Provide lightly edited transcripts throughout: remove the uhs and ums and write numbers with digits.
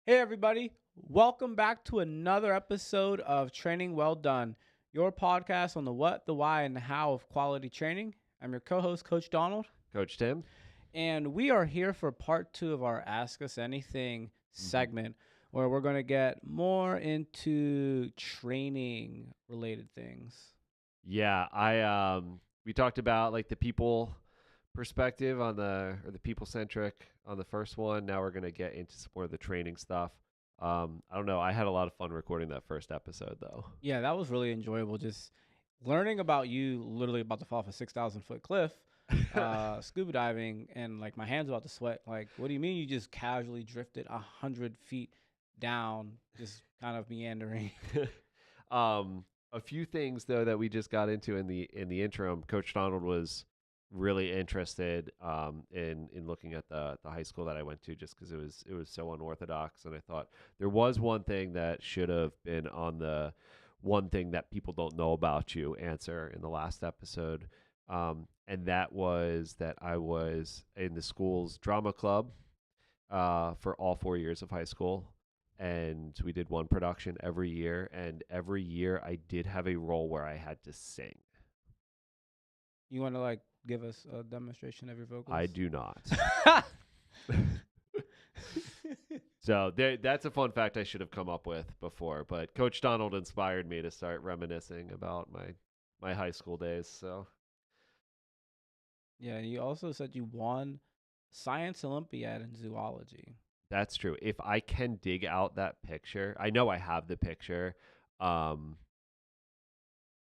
Hey, everybody. Welcome back to another episode of Training Well Done, your podcast on the what, the why, and the how of quality training. I'm your co host, Coach Donald, Coach Tim. and we are here for part two of our Ask Us Anything segment where we're going to get more into training related things. Yeah, we talked about like the people perspective on the people centric on the first one. Now we're gonna get into some more of the training stuff. I don't know. I had a lot of fun recording that first episode though. Yeah, that was really enjoyable. Just learning about you literally about to fall off a 6,000-foot cliff, scuba diving, and like my hands about to sweat. Like, what do you mean you just casually drifted 100 feet down, just kind of meandering? A few things though that we just got into in the interim. Coach Donald was really interested in looking at the high school that I went to, just because it was so unorthodox, and I thought there was one thing that should have been on the one thing that people don't know about you answer in the last episode, and that was that I was in the school's drama club for all 4 years of high school. And we did one production every year. And every year I did have a role where I had to sing. You want to like give us a demonstration of your vocals? I do not. So that's a fun fact I should have come up with before. But Coach Donald inspired me to start reminiscing about my high school days. So Yeah, you also said you won Science Olympiad in zoology. that's true. If I can dig out that picture, I know I have the picture. Um,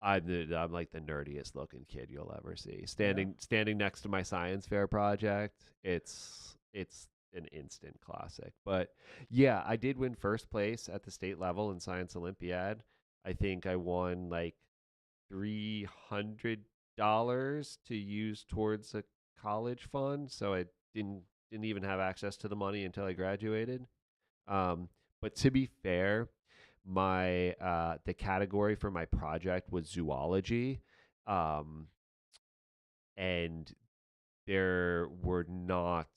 I'm like the nerdiest looking kid you'll ever see. Standing next to my science fair project, it's an instant classic. But yeah, I did win first place at the state level in Science Olympiad. I think I won like $300 to use towards a college fund, so I didn't even have access to the money until I graduated. But to be fair, my the category for my project was zoology, um, and there were not.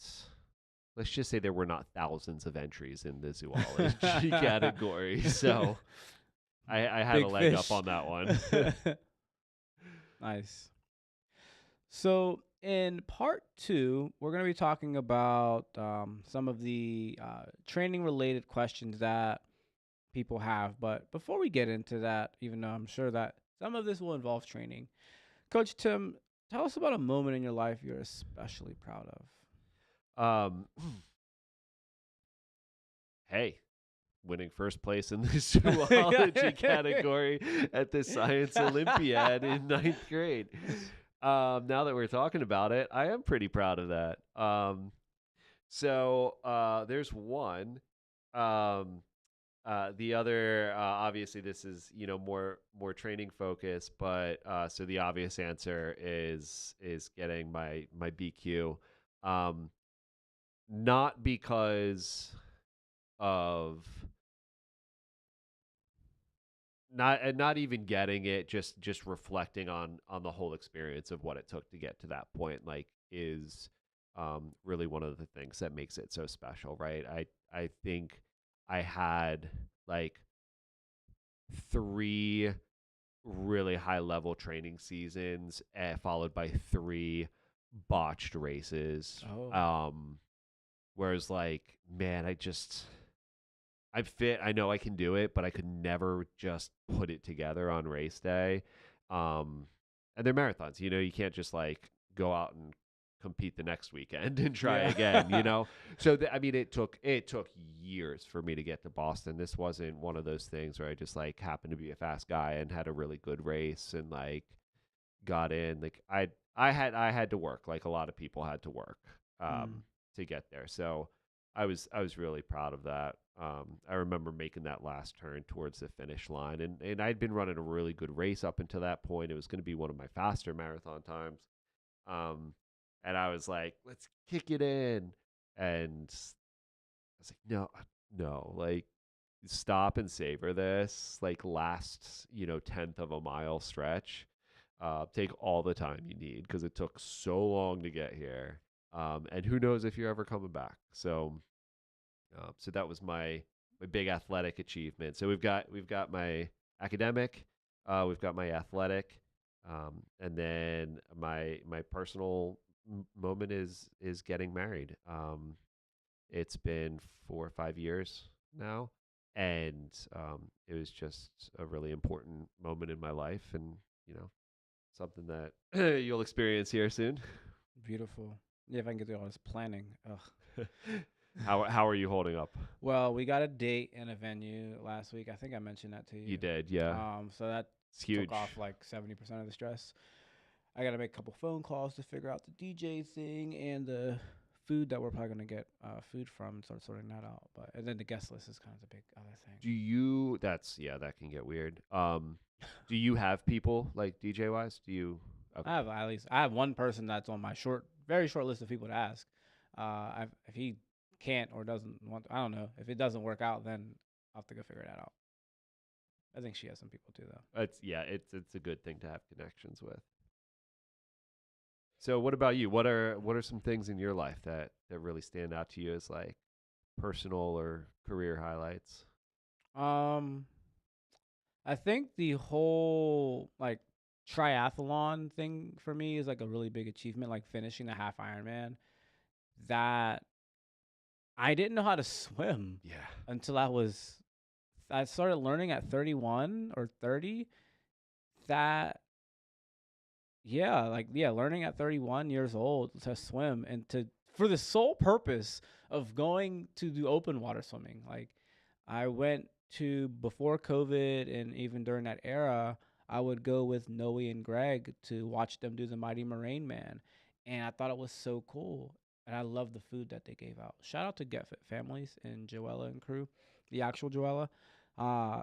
Let's just say there were not thousands of entries in the zoology category, so I had Big a leg fish. up on that one. Nice. So, in part two, we're going to be talking about some of the training related questions that people have. But before we get into that, even though I'm sure that some of this will involve training, Coach Tim, tell us about a moment in your life you're especially proud of. Um, hey, winning first place in the zoology category at the Science Olympiad in ninth grade. Now that we're talking about it, I am pretty proud of that. So there's one. The other, obviously, this is more training focused, but so the obvious answer is getting my BQ, not because of not even getting it, just reflecting on the whole experience of what it took to get to that point, like is really one of the things that makes it so special, right? I think I had like three really high level training seasons, followed by three botched races. Oh. Whereas like, man, I'm fit. I know I can do it, but I could never just put it together on race day. And they're marathons. You can't just like go out and compete the next weekend and try again. So I mean, it took years for me to get to Boston. This wasn't one of those things where I just like happened to be a fast guy and had a really good race and like got in. Like I had to work, like a lot of people had to work to get there. So I was really proud of that. I remember making that last turn towards the finish line, and I'd been running a really good race up until that point. It was going to be one of my faster marathon times, and I was like, "Let's kick it in," and I was like, "No, no, like stop and savor this, like last tenth of a mile stretch. Take all the time you need because it took so long to get here, and who knows if you're ever coming back." So that was my my big athletic achievement. So we've got my academic, we've got my athletic, and then my personal moment is getting married. It's been 4 or 5 years now, and it was just a really important moment in my life, and you know something that you'll experience here soon. Beautiful. Yeah, if I can get through all this planning. Ugh. How are you holding up? Well, we got a date and a venue last week. I think I mentioned that to You you. did, yeah. So that It's took huge. off like 70% of the stress. I got to make a couple phone calls to figure out the DJ thing and the food that we're probably gonna get food from and start sorting that out. But and then the guest list is kind of the big other thing. Do you? That's yeah. That can get weird. Do you have people like DJ wise? Do you? Okay. I have one person that's on my very short list of people to ask. If he can't or doesn't want, I don't know. If it doesn't work out, then I'll have to go figure that out. I think she has some people too, though. It's yeah. It's a good thing to have connections with. So what about you? What are some things in your life that really stand out to you as like personal or career highlights? Um, I think the whole like triathlon thing for me is like a really big achievement. Like finishing the half Ironman. That I didn't know how to swim Yeah. until I started learning at 31 or 30. That learning at 31 years old to swim and to for the sole purpose of going to do open water swimming. Like I went to before COVID and even during that era, I would go with Noe and Greg to watch them do the Mighty Moraine Man, and I thought it was so cool. And I love the food that they gave out. Shout out to Get Fit Families and Joella and crew, the actual Joella. Uh,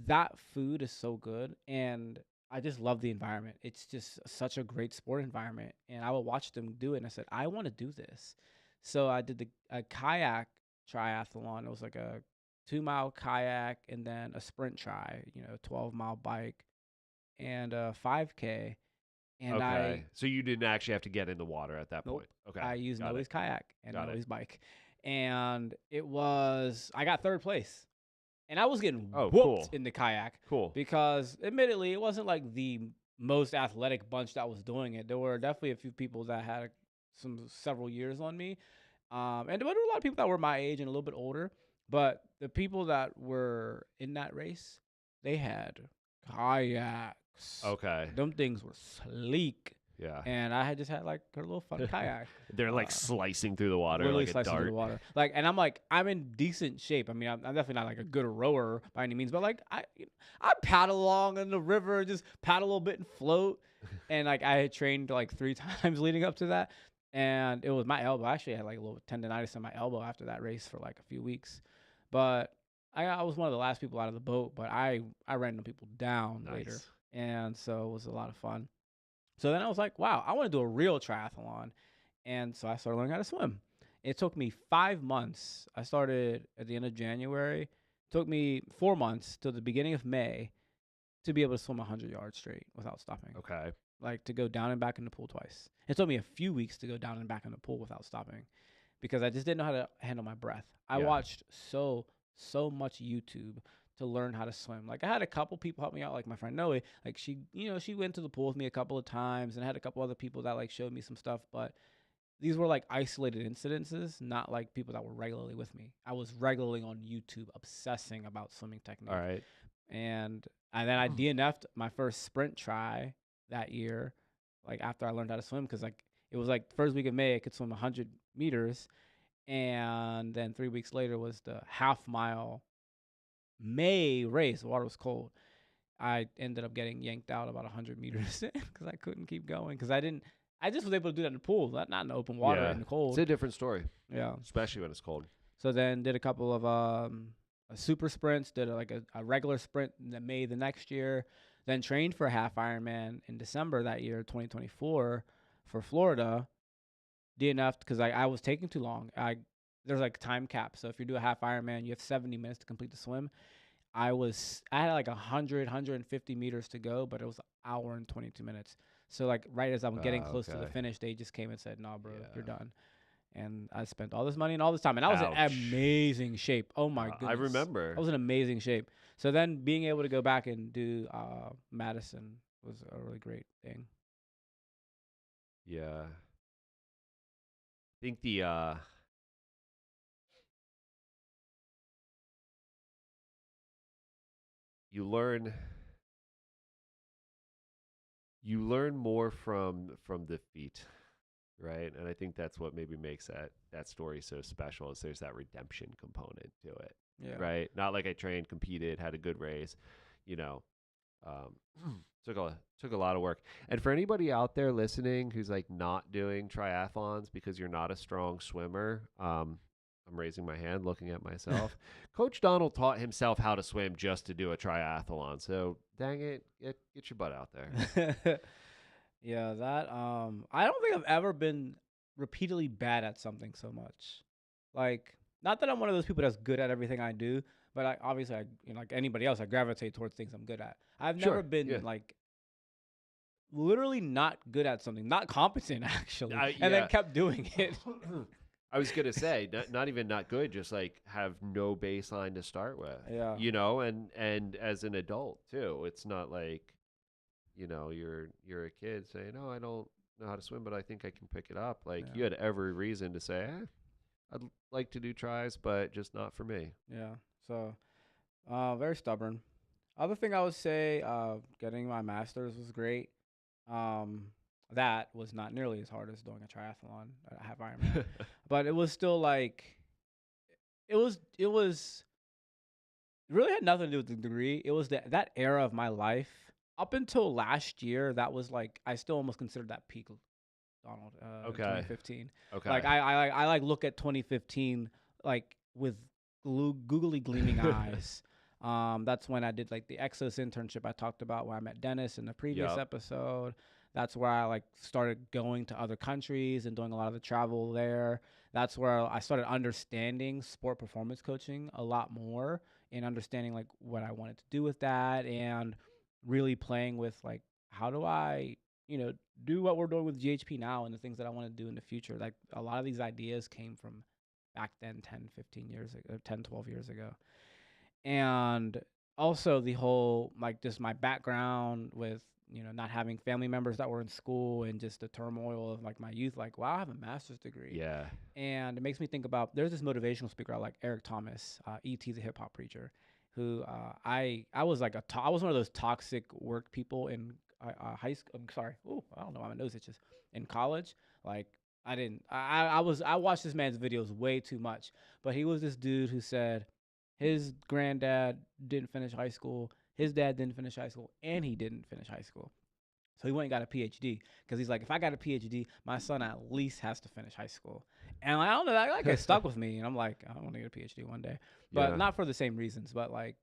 that food is so good, and I just love the environment. It's just such a great sport environment, and I would watch them do it. And I said, I want to do this. So I did a kayak triathlon. It was like a 2 mile kayak and then a sprint 12-mile bike and a 5K. And Okay. So you didn't actually have to get in the water at that nope, point. Okay. I used Got it. Noe's kayak and Got it. Noe's bike, and I got third place. And I was getting Oh, whooped cool. in the kayak Cool. because, admittedly, it wasn't like the most athletic bunch that was doing it. There were definitely a few people that had several years on me, and there were a lot of people that were my age and a little bit older. But the people that were in that race, they had kayaks. Okay. Them things were sleek, Yeah. and I had just had like a little fun kayak. They're like slicing through the water Literally like a slicing through dart. the water. And I'm in decent shape. I mean, I'm definitely not like a good rower by any means, but like I paddle along in the river, just paddle a little bit and float. And like I had trained like 3 times leading up to that, and it was my elbow. I actually had like a little tendonitis in my elbow after that race for like a few weeks, but I was one of the last people out of the boat. But I ran the people down later, Nice. and so it was a lot of fun. So then I was like, wow, I want to do a real triathlon. And so I started learning how to swim. It took me 5 months. I started at the end of January. It took me 4 months till the beginning of May to be able to swim 100 yards straight without stopping. Okay. Like to go down and back in the pool twice. It took me a few weeks to go down and back in the pool without stopping because I just didn't know how to handle my breath. I Yeah. watched so much YouTube to learn how to swim. Like I had a couple people help me out, like my friend Noe. Like she went to the pool with me a couple of times, and I had a couple other people that like showed me some stuff. But these were like isolated incidences, not like people that were regularly with me. I was regularly on YouTube obsessing about swimming technique. All right. And then I DNF'd my first sprint try that year, like after I learned how to swim, because like it was like first week of May I could swim 100 meters, and then 3 weeks later was the half-mile May race. The water was cold. I ended up getting yanked out about 100 meters because I couldn't keep going because I just was able to do that in the pool, not in the open water in the It's cold. a different story, Yeah. especially when it's cold. So then did a couple of super sprints, did a regular sprint in May the next year, then trained for a half Ironman in December that year, 2024, for Florida. DNF'd because I was taking too long. There's like time cap. So if you do a half Ironman, you have 70 minutes to complete the swim. I had like 150 meters to go, but it was an hour and 22 minutes. So like right as I'm getting close to the Okay. finish, they just came and said, "No, bro, Yeah. you're done." And I spent all this money and all this time, and I was in Ouch. amazing shape. Oh my I goodness, I remember. was in amazing shape. So then being able to go back and do Madison was a really great thing. Yeah. I think you learn more from defeat, right? And I think that's what maybe makes that story so special is there's that redemption component to it, Yeah. right? Not like I trained, competed, had a good race, you know. Um, took a lot of work. And for anybody out there listening who's like not doing triathlons because you're not a strong swimmer, I'm raising my hand, looking at myself. Coach Donald taught himself how to swim just to do a triathlon. So dang it, get your butt out there. Yeah, that I don't think I've ever been repeatedly bad at something so much. Like, not that I'm one of those people that's good at everything I do, but I obviously like anybody else, I gravitate towards things I'm good at. I've never Sure, been yeah, like literally not good at something, not competent actually, and then yeah. kept doing it. I was gonna say, not even not good, just like have no baseline to start with, Yeah, and as an adult too, it's not like you're a kid saying, "Oh, I don't know how to swim, but I think I can pick it up." Like yeah, you had every reason to say, "I'd like to do tries, but just not for me." yeah. So, very stubborn. Other thing I would say, getting my master's was great. Um, that was not nearly as hard as doing a triathlon, a half Ironman, but it was still like it was it really had nothing to do with the degree. It was that era of my life up until last year. That was like I still almost consider that peak, Donald, Okay, 2015. Like okay. I like look at 2015 like with googly gleaming eyes. That's when I did like the Exos internship I talked about where I met Dennis in the previous Yep. episode. That's where I like started going to other countries and doing a lot of the travel there. That's where I started understanding sport performance coaching a lot more and understanding like what I wanted to do with that and really playing with like how do I, you know, do what we're doing with GHP now and the things that I want to do in the future. Like a lot of these ideas came from back then 10, 15 years ago, 10, 12 years ago. And also the whole like just my background with not having family members that were in school and just the turmoil of like my youth, like wow, I have a master's degree. Yeah. And it makes me think about there's this motivational speaker I like, Eric Thomas, E.T. the hip hop preacher, who I was like I was one of those toxic work people in high school. I'm sorry, oh I don't know why my nose itches. In college, like I didn't I watched this man's videos way too much, but he was this dude who said his granddad didn't finish high school, his dad didn't finish high school, and he didn't finish high school. So he went and got a PhD because he's like, if I got a PhD, my son at least has to finish high school. And I don't know, that like it stuck with me, and I'm like, I want to get a PhD one day, but Yeah. not for the same reasons. But like,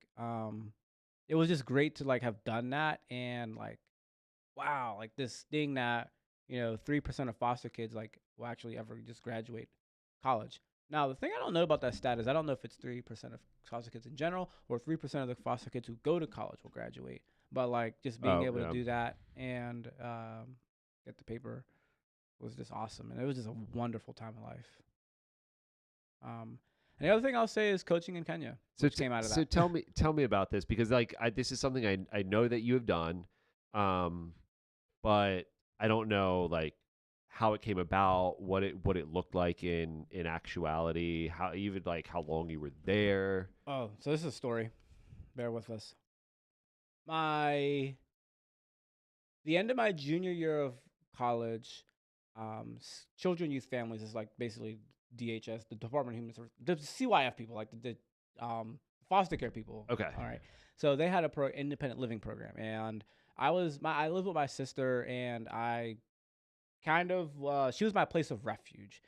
it was just great to like have done that, and like, wow, like this thing that 3% of foster kids like will actually ever just graduate college. Now the thing I don't know about that stat is I don't know if it's 3% of foster kids in general or 3% of the foster kids who go to college will graduate. But like just being Oh, able to yeah. do that and get the paper was just awesome, and it was just a wonderful time of life. Um, and the other thing I'll say is coaching in Kenya, So which came out of so that. tell me about this because like this is something I know that you have done, um, but I don't know like how it came about, what it looked like in actuality, how even like how long you were there. Oh, so this is a story. Bear with us. My the end of my junior year of college, children, youth, families is like basically DHS, the Department of Human Services, the CYF people, like the foster care people. Okay. All right, so they had a independent living program, and I lived with my sister, and I kind of she was my place of refuge.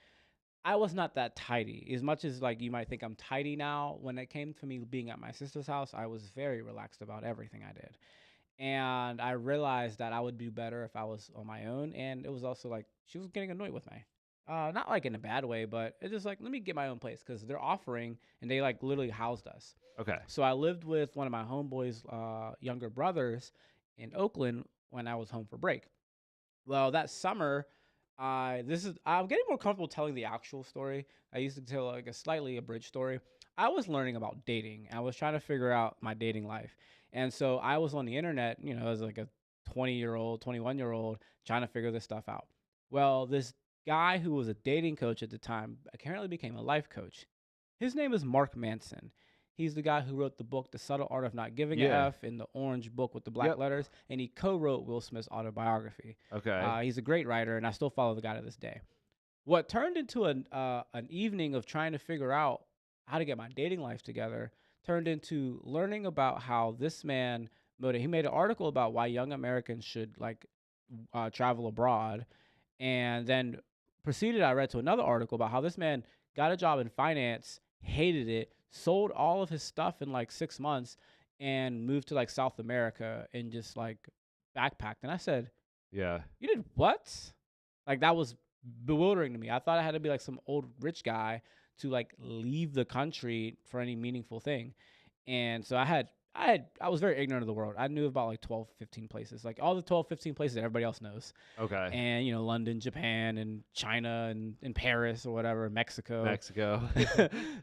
I was not that tidy. As much as like you might think I'm tidy now, when it came to me being at my sister's house, I was very relaxed about everything I did. And I realized that I would do better if I was on my own. And it was also like she was getting annoyed with me. Not like in a bad way, but it's just like, let me get my own place because they're offering and they like literally housed us. Okay. So I lived with one of my homeboys' younger brothers in Oakland when I was home for break. Well, that summer, I'm getting more comfortable telling the actual story. I used to tell like a slightly abridged story. I was learning about dating. I was trying to figure out my dating life. And so I was on the internet, as like a 20-year-old, 21-year-old trying to figure this stuff out. Well, this guy who was a dating coach at the time apparently became a life coach. His name is Mark Manson. He's the guy who wrote the book The Subtle Art of Not Giving a Yeah. F in the orange book with the black Yep. letters, and he co-wrote Will Smith's autobiography. Okay. He's a great writer, and I still follow the guy to this day. What turned into an evening of trying to figure out how to get my dating life together turned into learning about how this man he made an article about why young Americans should travel abroad, and then proceeded. I read to another article about how this man got a job in finance, hated it, sold all of his stuff in like 6 months, and moved to like South America and just like backpacked. And I said, Yeah. "You did what?" Like that was bewildering to me. I thought I had to be like some old rich guy to like leave the country for any meaningful thing. And so I was very ignorant of the world. I knew about like 12, 15 places, like all the 12, 15 places that everybody else knows. Okay. And, London, Japan, and China, and Paris or whatever, Mexico. Mexico.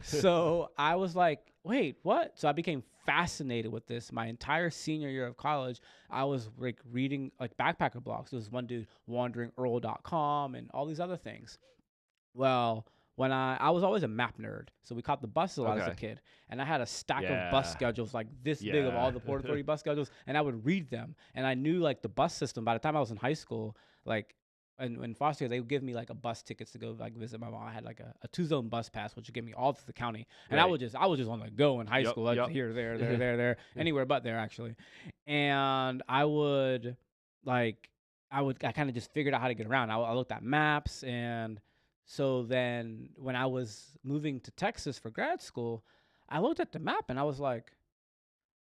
So I was like, wait, what? So I became fascinated with this. My entire senior year of college, I was like reading like backpacker blogs. There was one dude, wanderingearl.com, and all these other things. Well, when I was always a map nerd, so we caught the bus a lot as a Okay. kid, and I had a stack of bus Yeah. schedules like this big of all the Port Authority bus schedules, and I would read them, and I knew like the bus system. By the time I was in high school, like and in foster care, they would give me like a bus tickets to go like visit my mom. I had like a 2 zone bus pass, which would give me all through the county, and I Right. was just on the go in high Yep, school, like yep. here, there, anywhere but there actually, and I would like I kind of just figured out how to get around. I looked at maps. And so then when I was moving to Texas for grad school, I looked at the map and I was like,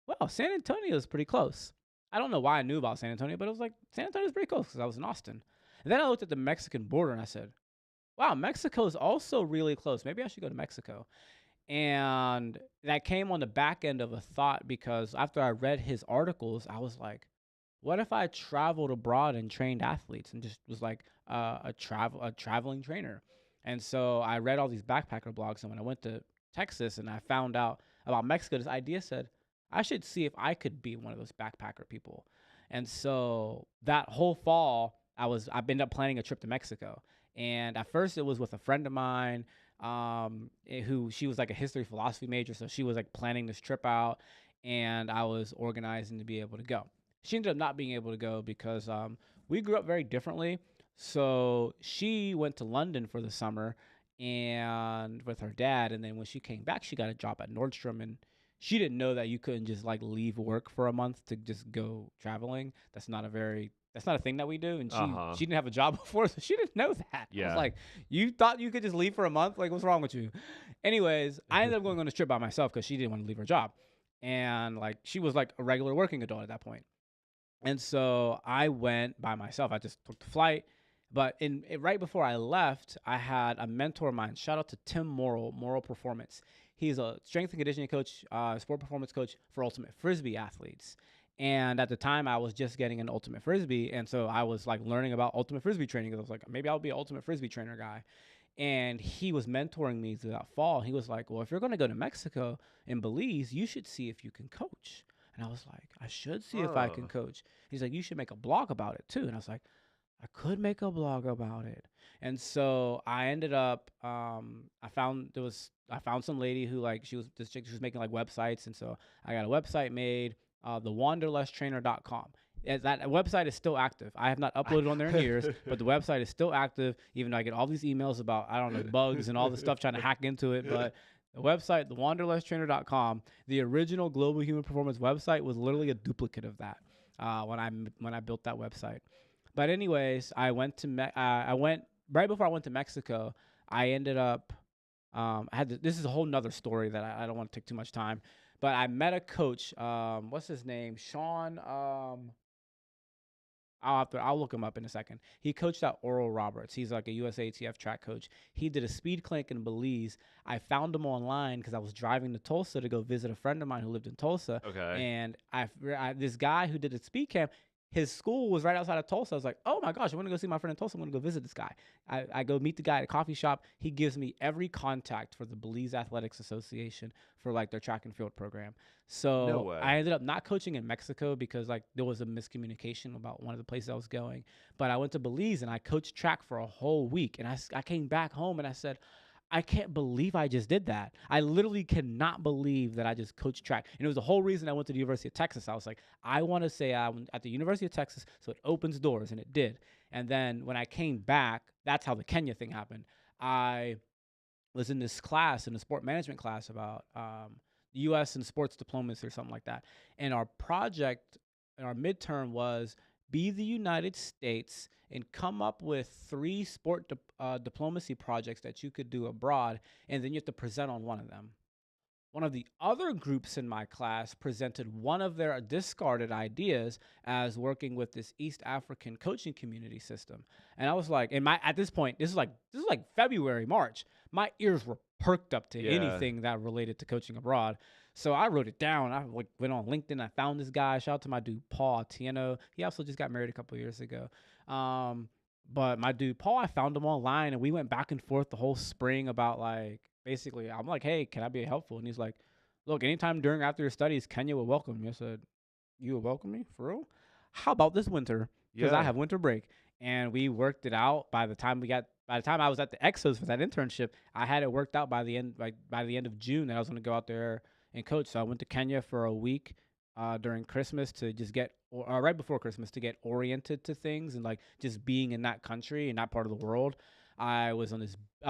wow, San Antonio is pretty close. I don't know why I knew about San Antonio, but it was like San Antonio is pretty close because I was in Austin. And then I looked at the Mexican border and I said, wow, Mexico is also really close. Maybe I should go to Mexico. And that came on the back end of a thought because after I read his articles, I was like, what if I traveled abroad and trained athletes and just was like a traveling trainer? And so I read all these backpacker blogs, and when I went to Texas and I found out about Mexico, this idea said I should see if I could be one of those backpacker people. And so that whole fall, I ended up planning a trip to Mexico. And at first, it was with a friend of mine, who she was like a history philosophy major, so she was like planning this trip out, and I was organizing to be able to go. She ended up not being able to go because we grew up very differently. So she went to London for the summer and with her dad, and then when she came back, she got a job at Nordstrom, and she didn't know that you couldn't just like leave work for a month to just go traveling. That's not a thing that we do, and Uh-huh. she didn't have a job before, so she didn't know that. I was Yeah. like, you thought you could just leave for a month? Like, what's wrong with you? Anyways, I ended up going on this trip by myself because she didn't want to leave her job, and like she was like a regular working adult at that point. And so I went by myself. I just took the flight. But right before I left, I had a mentor of mine. Shout out to Tim Moral Performance. He's a strength and conditioning coach, sport performance coach for ultimate frisbee athletes. And at the time, I was just getting an ultimate frisbee, and so I was like learning about ultimate frisbee training. Because I was like, maybe I'll be an ultimate frisbee trainer guy. And he was mentoring me through that fall. He was like, well, if you're going to go to Mexico and Belize, you should see if you can coach. And I was like, I should see if I can Oh. coach. He's like, you should make a blog about it too. And I was like, I could make a blog about it. And so I ended up, I found some lady who like, this chick, she was making like websites. And so I got a website made, the wanderlesstrainer.com. That website is still active. I have not uploaded on there in years, but the website is still active, even though I get all these emails about, I don't know, bugs and all this stuff trying to hack into it. But the website, the wanderlesstrainer.com, the original Global Human Performance website was literally a duplicate of that when I built that website. But anyways, I went right before I went to Mexico. I ended up this is a whole nother story that I don't want to take too much time. But I met a coach. What's his name? Sean. I'll look him up in a second. He coached at Oral Roberts. He's like a USATF track coach. He did a speed clinic in Belize. I found him online because I was driving to Tulsa to go visit a friend of mine who lived in Tulsa. Okay. And this guy who did a speed camp, his school was right outside of Tulsa. I was like, oh my gosh, I want to go see my friend in Tulsa. I want to go visit this guy. I go meet the guy at a coffee shop. He gives me every contact for the Belize Athletics Association for like their track and field program. No So way. I ended up not coaching in Mexico because like there was a miscommunication about one of the places I was going. But I went to Belize and I coached track for a whole week. And I came back home and I said, I can't believe I just did that. I literally cannot believe that I just coached track. And it was the whole reason I went to the University of Texas. I was like, I want to say I'm at the University of Texas, so it opens doors, and it did. And then when I came back, that's how the Kenya thing happened. I was in this class, in a sport management class about U.S. and sports diplomacy or something like that. And our project, and our midterm was be the United States and come up with 3 diplomacy projects that you could do abroad, and then you have to present on one of them. One of the other groups in my class presented one of their discarded ideas as working with this East African coaching community system. And I was like, at this point, this is like February, March. My ears were perked up to Yeah. anything that related to coaching abroad. So I wrote it down. I went on LinkedIn. I found this guy. Shout out to my dude Paul Atieno. He also just got married a couple years ago. But my dude Paul, I found him online, and we went back and forth the whole spring about like basically. I'm like, hey, can I be helpful? And he's like, look, anytime during after your studies, Kenya will welcome you. I said, you will welcome me for real? How about this winter? Because I Yeah. have winter break, and we worked it out. By the time I was at the Exos for that internship, I had it worked out by the end of June that I was going to go out there and coach. So I went to Kenya for a week during Christmas to just get, or right before Christmas, to get oriented to things and like just being in that country and that part of the world. I was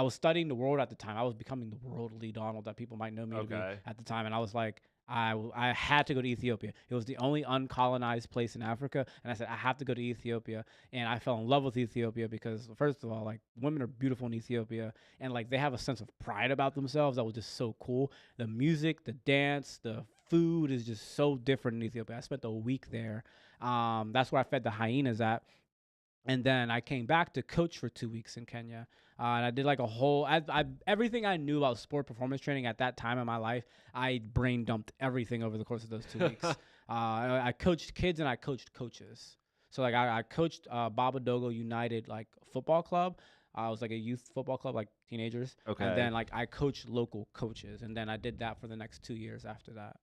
studying the world at the time. I was becoming the worldly Donald that people might know me to be Okay. at the time, and I was like, I had to go to Ethiopia. It was the only uncolonized place in Africa, and I said I have to go to Ethiopia. And I fell in love with Ethiopia because first of all, like women are beautiful in Ethiopia, and like they have a sense of pride about themselves that was just so cool. The music, the dance, the food is just so different in Ethiopia. I spent a week there. That's where I fed the hyenas at. And then I came back to coach for 2 weeks in Kenya. And I did like a whole, everything I knew about sport performance training at that time in my life, I brain dumped everything over the course of those 2 weeks. I coached kids and I coached coaches. So like I coached Babadogo United like football club. It was like a youth football club, like teenagers. And Okay. then like I coached local coaches. And then I did that for the next 2 years after that.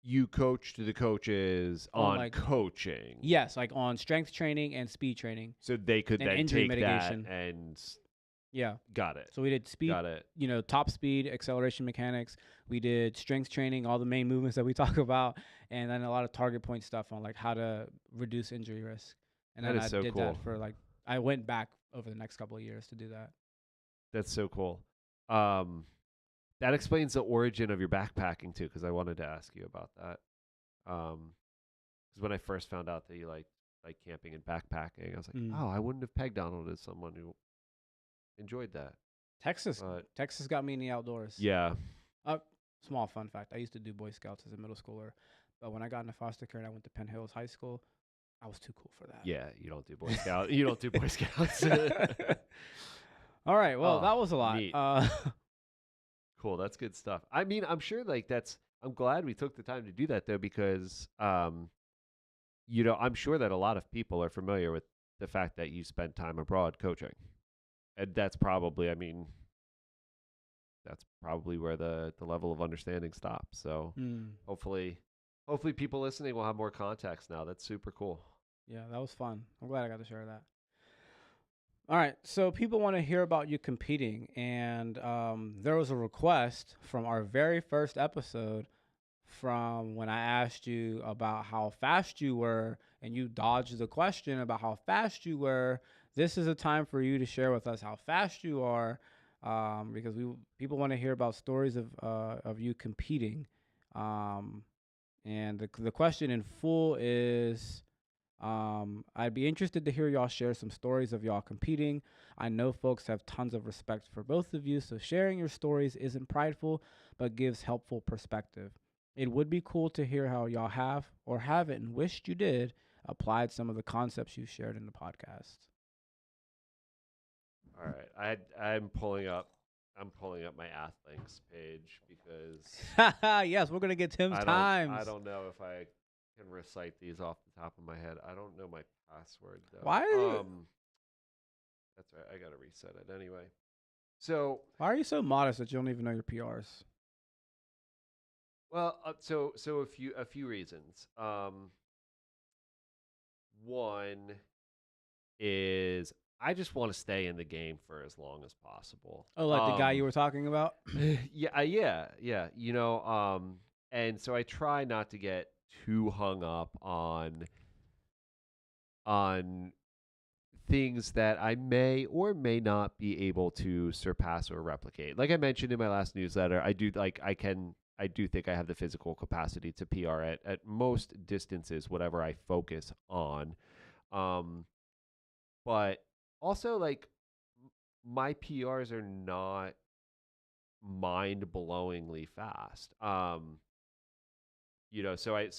You coached the coaches On on like, coaching. yes, like on strength training and speed training So they could and then injury take that mitigation. and Yeah. got it. So we did speed, Got it. top speed, acceleration mechanics. We did strength training, all the main movements that we talk about, and then a lot of target point stuff on like how to reduce injury risk. And That then is I so did cool. that for like I went back over the next couple of years to do that. That's so cool. That explains the origin of your backpacking too, because I wanted to ask you about that. Because when I first found out that you like camping and backpacking, I was like, oh, I wouldn't have pegged Donald as someone who enjoyed that. Texas, But Texas got me in the outdoors. yeah, Small fun fact: I used to do Boy Scouts as a middle schooler, but when I got into foster care and I went to Penn Hills High School, I was too cool for that. yeah, you don't do Boy Scout. You don't do Boy Scouts. All right, well, Oh, that was a lot. neat. Cool, that's good stuff. I mean, I'm sure like that's. I'm glad we took the time to do that though, because I'm sure that a lot of people are familiar with the fact that you spent time abroad coaching, and that's probably, I mean, that's probably where the level of understanding stops. So hopefully people listening will have more context now. That's super cool. Yeah, that was fun. I'm glad I got to share that. All right, so people want to hear about you competing, and there was a request from our very first episode from when I asked you about how fast you were, and you dodged the question about how fast you were. This is a time for you to share with us how fast you are, because people want to hear about stories of you competing. And the question in full is, I'd be interested to hear y'all share some stories of y'all competing. I know folks have tons of respect for both of you, so sharing your stories isn't prideful, but gives helpful perspective. It would be cool to hear how y'all have or haven't and wished you did applied some of the concepts you shared in the podcast. All right, I'm pulling up my Athlinks page because Yes, we're gonna get Tim's I times. don't know if I can recite these off the top of my head. I don't know my password though. Why? That's right. I gotta reset it anyway. So, Why are you so modest that you don't even know your PRs? well, so a few reasons. One is I just want to stay in the game for as long as possible. Oh, like the guy you were talking about? Yeah. And so I try not to get too hung up on things that I may or may not be able to surpass or replicate. Like I mentioned in my last newsletter, I do think I have the physical capacity to PR at most distances, whatever I focus on. Um, but also like my PRs are not mind-blowingly fast.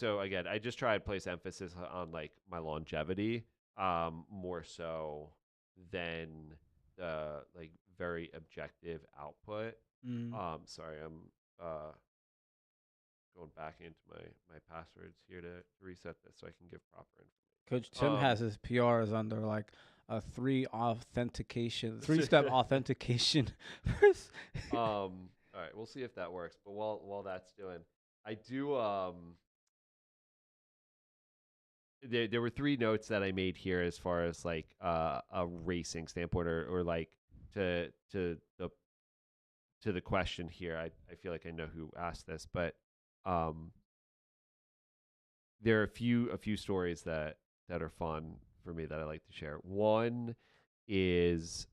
So again, I just try to place emphasis on like my longevity, more so than the like very objective output. Mm. Sorry, I'm uh going back into my passwords here to reset this so I can give proper Coach Tim information. has his PRs under like a three-step authentication. All right, we'll see if that works. But while that's doing, I do there were three notes that I made here as far as like a racing standpoint or like to the question here. I feel like I know who asked this, but um there are a few stories that are fun for me that I like to share. One is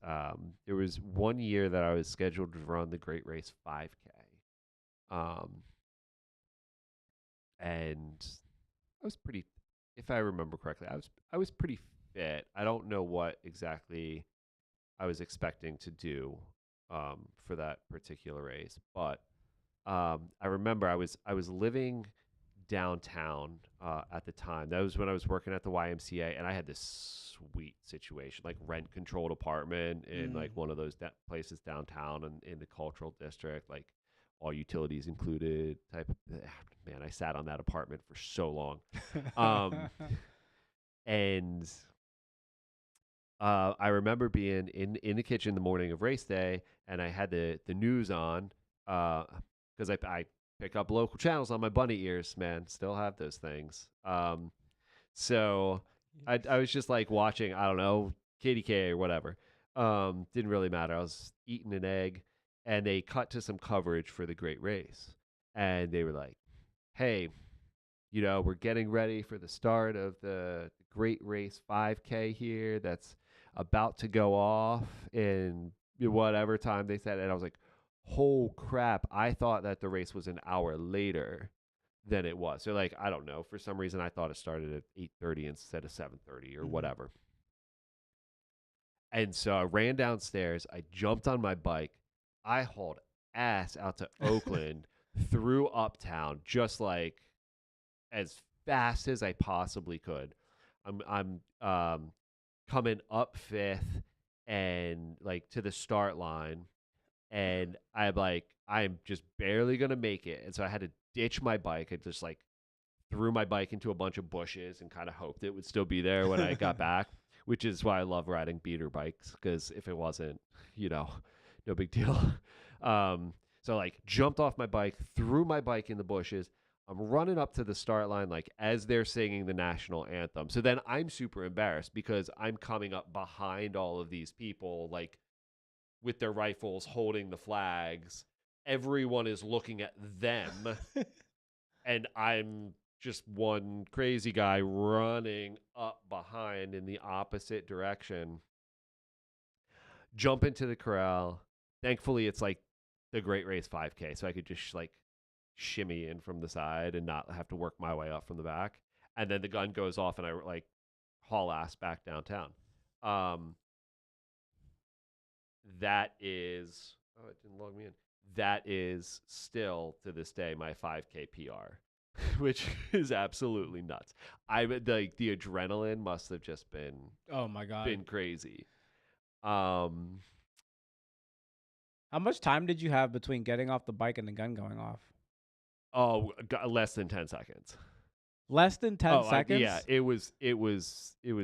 there was one year that I was scheduled to run the Great Race 5K. Um and I was pretty, if I remember correctly, I was pretty fit. I don't know what exactly I was expecting to do for that particular race, but I remember I was living downtown at the time. That was when I was working at the YMCA, and I had this sweet situation, like rent controlled apartment in like Mm. one of those places downtown and in the cultural district, like all utilities included type of, man, I sat on that apartment for so long. Um, and I remember being in the kitchen the morning of race day, and I had the news on because I pick up local channels on my bunny ears, man. Still have those things. So I was just like watching, I don't know, KDK or whatever. Didn't really matter. I was eating an egg, and they cut to some coverage for the Great Race, and they were like, "Hey, we're getting ready for the start of the Great Race 5K here. That's about to go off in whatever time they said." And I was like, "Oh crap! I thought that the race was an hour later than it was." So like, I don't know. For some reason, I thought it started at 8:30 instead of 7:30 or Mhm. whatever. And so I ran downstairs. I jumped on my bike. I hauled ass out to Oakland through Uptown, just like as fast as I possibly could. I'm coming up fifth and like to the start line, and I'm just barely gonna make it, and so I had to ditch my bike. I just like threw my bike into a bunch of bushes and kind of hoped it would still be there when I got back, which is why I love riding beater bikes because if it wasn't, you know, no big deal. So like jumped off my bike, threw my bike in the bushes. I'm running up to the start line like as they're singing the national anthem. So then I'm super embarrassed because I'm coming up behind all of these people like with their rifles holding the flags. Everyone is looking at them and I'm just one crazy guy running up behind in the opposite direction. Jump into the corral. Thankfully, it's like the Great Race 5K, so I could just like shimmy in from the side and not have to work my way up from the back. And then the gun goes off, and I like haul ass back downtown. Um, that is, oh, it didn't log me in. That is still to this day my 5K PR, which is absolutely nuts. The adrenaline must have just Oh my god. been crazy. Um, How much time did you have between getting off the bike and the gun going off? less than 10 seconds. Less than 10 Yeah, seconds? it was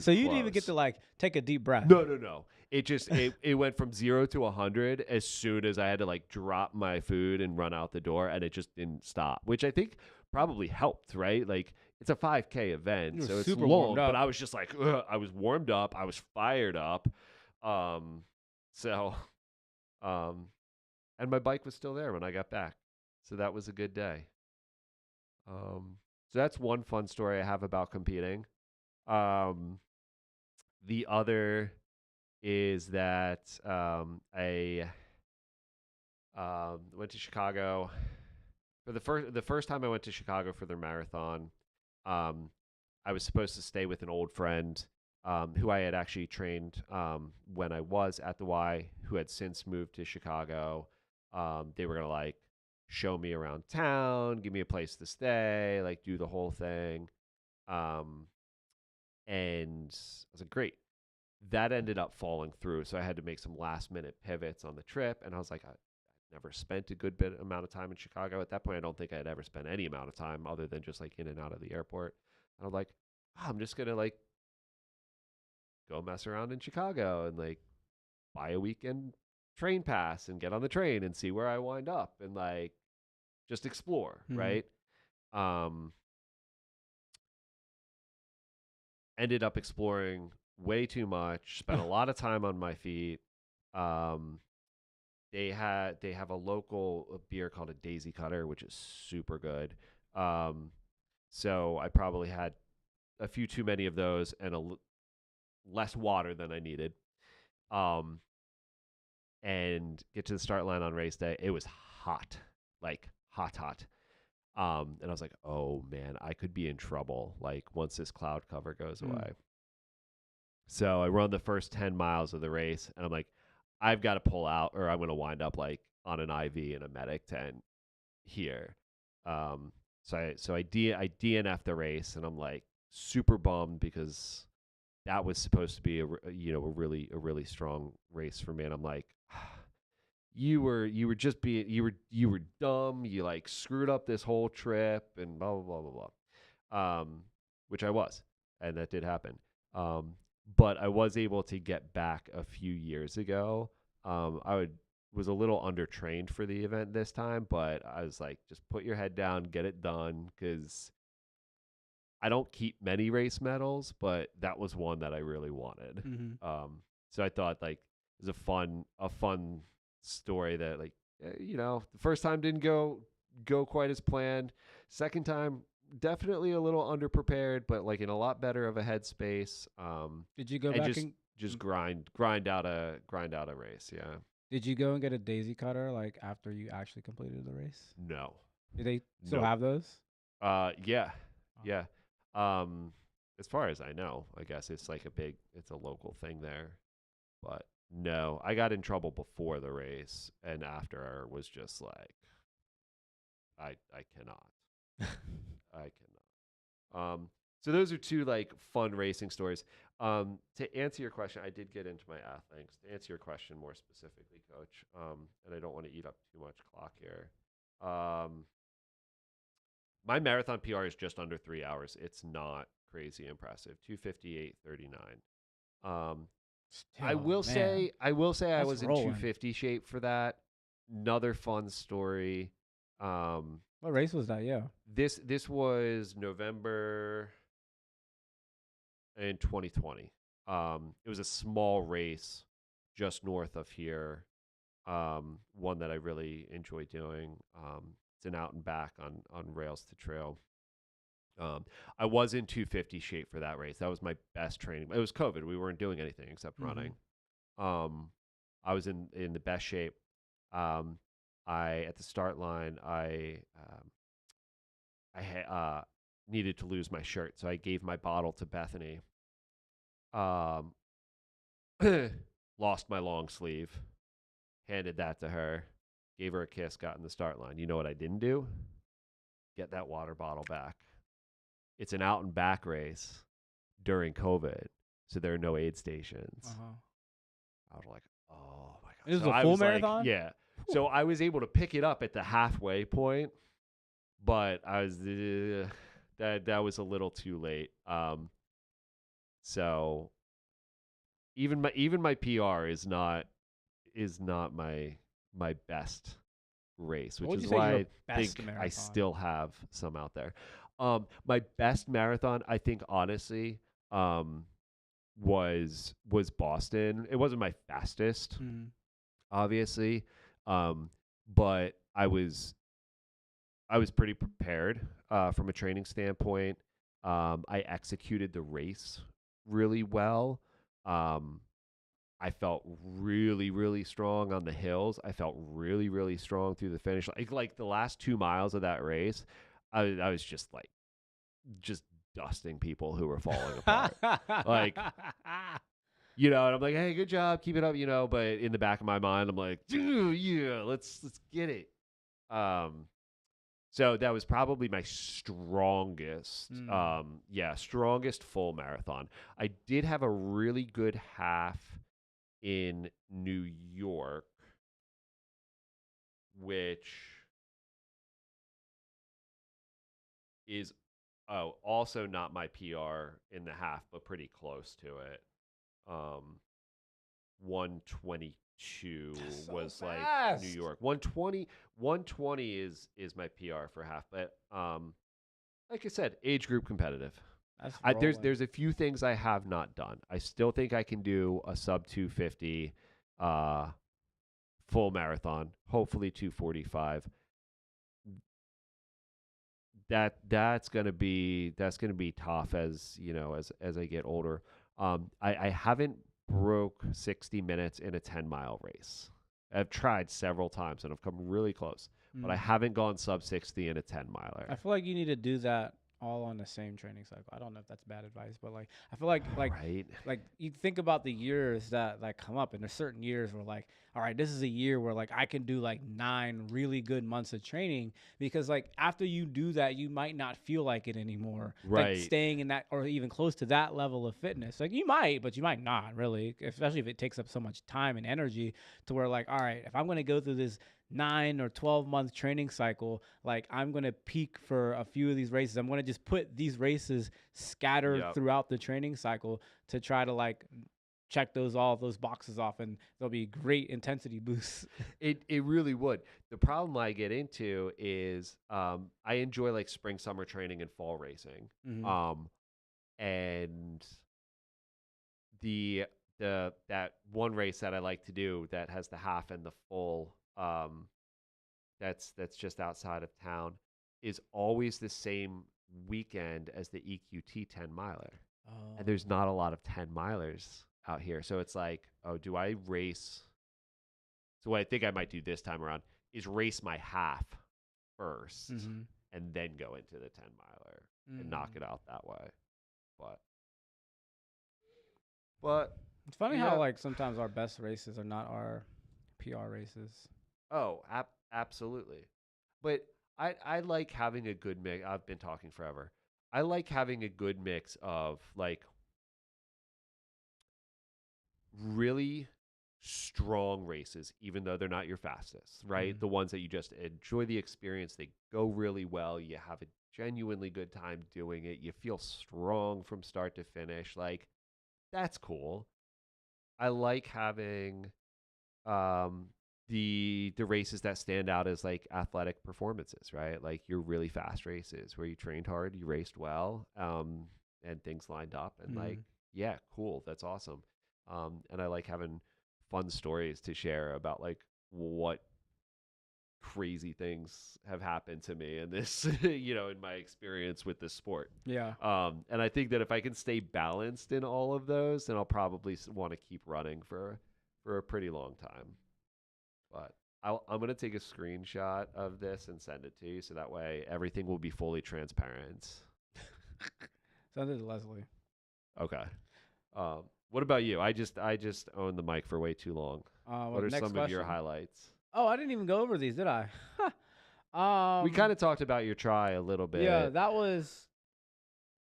So you didn't even get close. to like take a deep breath. No. It went from 0 to 100 as soon as I had to like drop my food and run out the door, and it just didn't stop, which I think probably helped, right? Like it's a 5K event, You were so it's super warmed long, but up. I was just like, ugh, I was warmed up, I was fired up. Um, so, um, and my bike was still there when I got back, so that was a good day. So that's one fun story I have about competing. Um, the other is that I went to Chicago for the first time I went to Chicago for their marathon. Um, I was supposed to stay with an old friend who I had actually trained when I was at the Y, who had since moved to Chicago. They were gonna like show me around town, give me a place to stay, like do the whole thing. Um, and I was like, great. That ended up falling through, so I had to make some last minute pivots on the trip. And I was like, I never spent a good bit amount of time in Chicago. At that point, I don't think I'd ever spent any amount of time other than just like in and out of the airport. And I was like, I'm just gonna like go mess around in Chicago and like buy a weekend train pass and get on the train and see where I wind up and like just explore, Mhm. right? Um, Ended up exploring way too much, spent a lot of time on my feet. Um, they have a local beer called a Daisy Cutter, which is super good. Um, so I probably had a few too many of those and less water than I needed. Um, and get to the start line on race day. It was hot, like hot. And I was like, oh man, I could be in trouble. Like once this cloud cover goes Mm. away. So I run the first 10 miles of the race, and I'm like, I've got to pull out, or I'm going to wind up like on an IV in a medic tent here. Um, I DNF the race, and I'm like super bummed because that was supposed to be a really strong race for me, and I'm like, you were just being you were dumb. You like screwed up this whole trip, and blah blah blah blah blah. Which I was, and that did happen. Um, but I was able to get back a few years ago. Was a little undertrained for the event this time, but I was like, just put your head down, get it done, because I don't keep many race medals, but that was one that I really wanted. Mhm. So I thought like it was a fun story that like the first time didn't go quite as planned. Second time definitely a little underprepared, but like in a lot better of a headspace. Did you go And back just and just mm, grind out a race. Yeah. did you go and get a daisy cutter like after you actually completed the race? No. Do they still Nope. have those? Yeah. Oh. Yeah. Um, as far as I know, I guess it's a local thing there. But no, I got in trouble before the race, and after was just like, I cannot, I cannot. So those are two like fun racing stories. To answer your question, I did get into my athletics. To answer your question more specifically, Coach, and I don't want to eat up too much clock here. Um, my marathon PR is just under 3 hours. It's not crazy impressive. 2:58:39. Um, Still, man, I will say I that's was in rolling. 250 shape for that. Another fun story. Um, What race was that? Yeah. this was November in 2020. It was a small race just north of here. One that I really enjoy doing. It's an out and back on rails to trail. Um, I was in 250 shape for that race. That was my best training. It was COVID. We weren't doing anything except Mm-hmm. running. Um, I was in the best shape. Um, I at the start line, needed to lose my shirt, so I gave my bottle to Bethany. Um, Lost my long sleeve, handed that to her, gave her a kiss, got in the start line. You know what I didn't do? Get that water bottle back. It's an out and back race during COVID, so there are no aid Uh stations. huh. I was like, oh my god. It was So a I full was like, marathon. yeah. Whew. So I was able to pick it up at the halfway point, but I was that was a little too late. So even my PR is not my best race, What which would you is say is why your I best think I marathon? still have some out there. My best marathon, I think, honestly, um, was Boston. It wasn't my fastest, Mm. obviously, but I was pretty prepared from a training standpoint. I executed the race really well. Um, I felt really, really strong on the hills. I felt really, really strong through the finish. Like the last 2 miles of that race, I was just dusting people who were falling apart. Like, and I'm like, hey, good job, keep it up, But in the back of my mind, I'm like, dude, yeah, let's get it. Um, so that was probably my strongest, Mm. strongest full marathon. I did have a really good half in New York, which is also not my PR in the half, but pretty close to it. 122 That's so was like New fast. York. 120 is my PR for half, but like I said, age group competitive. That's There's rolling. there's a few things I have not done. I still think I can do a sub 250 uh, full marathon, hopefully 245. That's gonna be tough as I get older. I haven't broke 60 minutes in a 10-mile race. I've tried several times and I've come really close, but I Mm. haven't gone sub 60 in a 10 I miler. feel like you need to do that all on the same training cycle. I don't know if that's bad advice, but like I feel like Right? like you think about the years that like come up, and there's certain years where like, all right, this is a year where like I can do like 9 really good months of training, because like after you do that, you might not feel like it anymore. Like Right. staying in that or even close to that level of fitness. Like you might, but you might not really, especially if it takes up so much time and energy to where like, all right, if I'm gonna go through this 9 or 12 month training cycle, like I'm gonna peak for a few of these races. I'm gonna just put these races scattered Yep. throughout the training cycle to try to like check those boxes off, and there'll be great intensity boosts. It really would. The problem I get into is I enjoy like spring summer training and fall racing. Mm-hmm. Um and the that one race that I like to do that has the half and the full that's just outside of town is always the same weekend as the EQT 10 miler. And there's Oh. not a lot of 10 milers out here. So it's like, oh, do I race? So what I think I might do this time around is race my half first Mm-hmm. and then go into the 10 miler and knock Mm. it out that way. But but It's funny you how know, like sometimes our best races are not our PR races. oh, absolutely. But I like having a good mix. I've been talking forever. I like having a good mix of like really strong races, even though they're not your fastest, right? Mm. The ones that you just enjoy the experience, they go really well, you have a genuinely good time doing it, you feel strong from start to finish. Like, that's cool. I like having um the races that stand out as like athletic performances, right? Like your really fast races where you trained hard, you raced well, and things lined up, and like, Mm. yeah, cool, that's awesome. And I like having fun stories to share about like what crazy things have happened to me in this, in my experience with this sport. Yeah. And I think that if I can stay balanced in all of those, then I'll probably want to keep running for a pretty long time. But I'm going to take a screenshot of this and send it to you so that way everything will be fully transparent. Send it to Leslie. Okay. What about you? I just owned the mic for way too long. What What are next some of your question? highlights? Oh, I didn't even go over these, did I? We kind of talked about your try a little Yeah, bit. that was.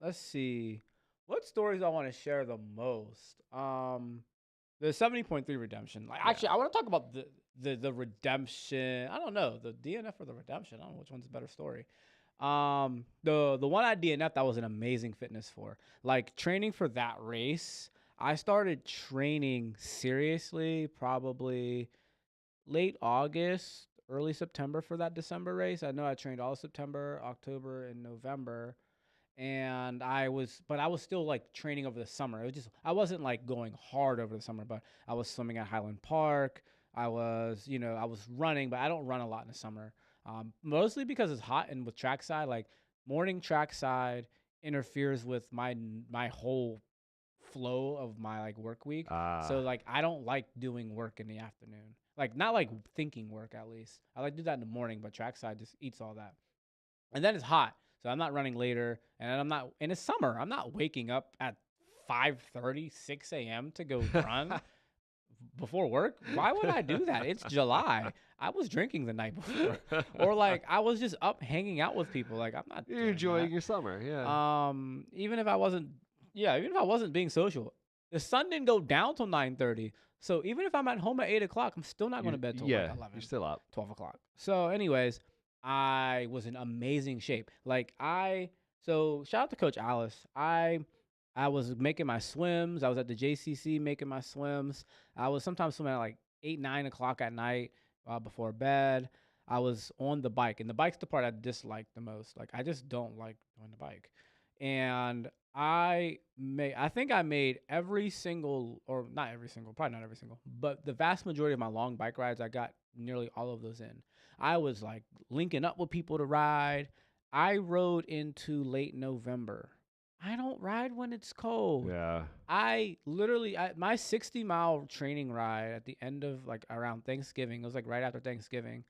Let's see. What stories I want to share the most? The 70.3 redemption. Like, Yeah. actually, I want to talk about the redemption. I don't know the DNF or the redemption. I don't know which one's a better story. The one I DNF that was an amazing fitness for. Like training for that race, I started training seriously probably late August, early September for that December race. I know I trained all September, October, and November. And I was still like training over the summer. It was just, I wasn't like going hard over the summer, but I was swimming at Highland Park. I was running, but I don't run a lot in the summer. Mostly because it's hot and with trackside, like morning trackside interferes with my whole flow of my like work week. So Ah, like I don't like doing work in the afternoon. Like not like thinking work at least. I like to do that in the morning, but trackside just eats all that. And then it's hot. So I'm not running later and and it's summer. I'm not waking up at 5:30, 6 a.m. to go run before work. Why would I do that? It's July. I was drinking the night before. Or like I was just up hanging out with people. Like I'm not you're doing enjoying that. your summer, yeah. Even if I wasn't, yeah, even if I wasn't being social, the sun didn't go down till 9:30. So even if I'm at home at 8 o'clock, I'm still not going to bed till like Yeah, you're 11, still up. 12 o'clock. So, anyways, I was in amazing shape. So shout out to Coach Alice. I was making my swims. I was at the JCC making my swims. I was sometimes swimming at like 8, 9 o'clock at night before bed. I was on the bike, and the bike's the part I dislike the most. Like I just don't like on the bike, and I think I made every single, or not every single, probably not every single, but the vast majority of my long bike rides, I got nearly all of those in. I was like linking up with people to ride. I rode into late November. I don't ride when it's cold. Yeah. My 60-mile training ride at the end of like around Thanksgiving, it was like right after Thanksgiving.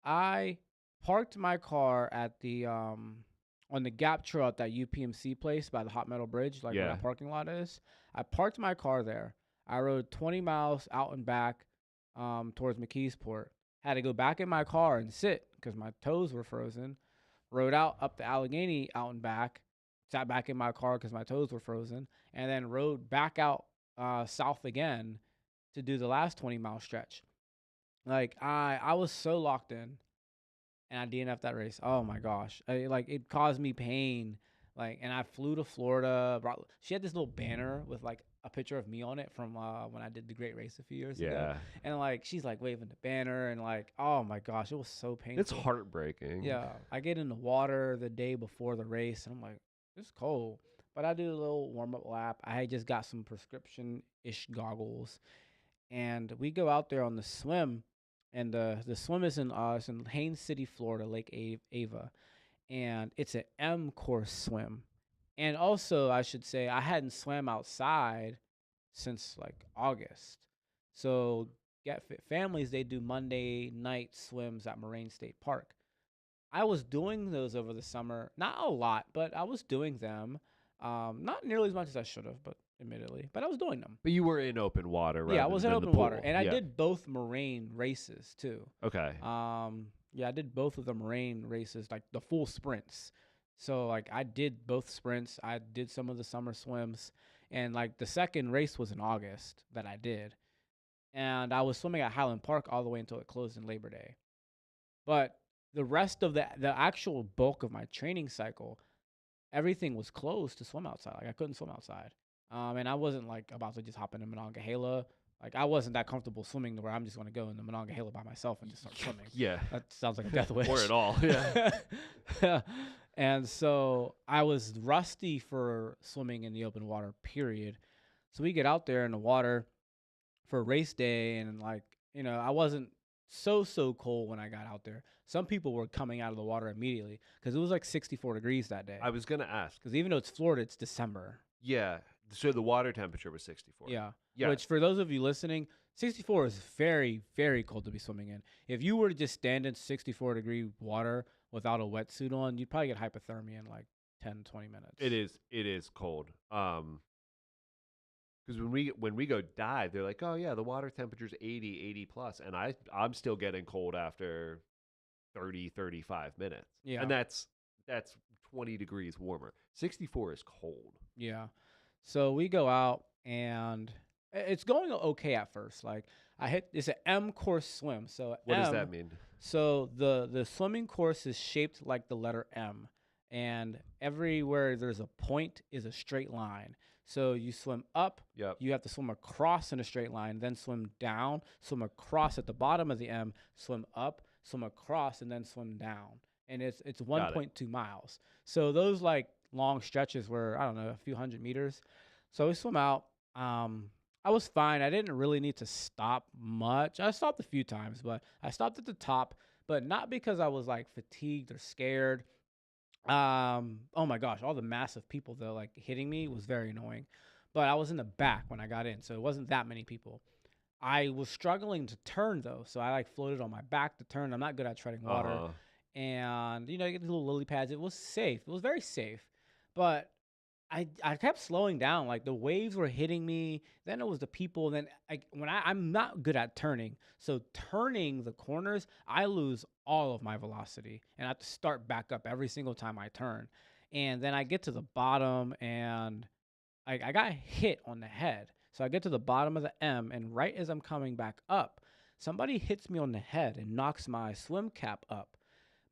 I parked my car at the on the Gap Trail at that UPMC place by the Hot Metal Bridge, like where Yeah. that parking lot is. I parked my car there. I rode 20 miles out and back towards McKeesport. Had to go back in my car and sit because my toes were frozen. Rode out up the Allegheny out and back. Sat back in my car because my toes were frozen, and then rode back out south again to do the last 20-mile stretch. Like I was so locked in, and I DNF that race. Oh my gosh, like it caused me pain. Like, and I flew to Florida. She had this little banner with like a picture of me on it from when I did the Great Race a few years ago, Yeah. and like she's like waving the banner, and like oh my gosh, it was so It's painful. heartbreaking. Yeah, I get in the water the day before the race, and I'm like, it's cold. But I do a little warm up lap. I had just got some prescription ish goggles, and we go out there on the swim, and the swim is it's in Haines City, Florida, Lake Ava, and it's an M course swim. And also, I should say, I hadn't swam outside since like August. So, get fit families, they do Monday night swims at Moraine State Park. I was doing those over the summer, not a lot, but I was doing them. Not nearly as much as I should have, but admittedly, but I was doing them. But you were in open water Yeah, I rather was in than the open water, pool. and I Yeah. did both moraine races too. Okay. Yeah, I did both of the moraine races, like the full sprints. So like I did both sprints. I did some of the summer swims, and like the second race was in August that I did, and I was swimming at Highland Park all the way until it closed in Labor Day. But the rest of the actual bulk of my training cycle, everything was closed to swim outside. Like I couldn't swim outside. And I wasn't like about to just hop in the Monongahela. Like I wasn't that comfortable swimming to where I'm just gonna go in the Monongahela by myself and just start swimming. Yeah. That sounds like a death wish. Or at all. Yeah. And so I was rusty for swimming in the open water, period. So we get out there in the water for race day, and like, I wasn't so cold when I got out there. Some people were coming out of the water immediately because it was like 64 degrees that day. I was gonna ask. Because even though it's Florida, it's December. Yeah. So the water temperature was 64. Yeah. Yeah. Which for those of you listening, 64 is very, very cold to be swimming in. If you were to just stand in 64-degree water without a wetsuit on, you'd probably get hypothermia in like 10, 20 minutes. It is cold. Because when we go dive, they're like, oh yeah, the water temperature's 80 plus, and I'm still getting cold after 30, 35 minutes. Yeah. And that's 20 degrees warmer. 64 is cold. Yeah. So we go out, and it's going okay at first. Like it's an M course swim. So What does M, that mean? So the swimming course is shaped like the letter M, and everywhere there's a point is a straight line. So you swim up, Yep. you have to swim across in a straight line, then swim down, swim across at the bottom of the M, swim up, swim across, and then swim down. And it's Got it. 1.2 miles. So those like long stretches were, I don't know, a few hundred meters. So we swim out. Um, I was fine. I didn't really need to stop much. I stopped a few times, but I stopped at the top, but not because I was like fatigued or scared. Oh my gosh, all the massive people though, like hitting me was very annoying. But I was in the back when I got in, so it wasn't that many people. I was struggling to turn though, so I like floated on my back to turn. I'm not good at treading Uh water, huh. and you know, you get these little lily pads. It was safe. It was very safe, but I kept slowing down. Like the waves were hitting me. Then it was the people. Then I'm not good at turning, so turning the corners, I lose all of my velocity, and I have to start back up every single time I turn. And then I get to the bottom, and I got hit on the head. So I get to the bottom of the M, and right as I'm coming back up, somebody hits me on the head and knocks my swim cap up.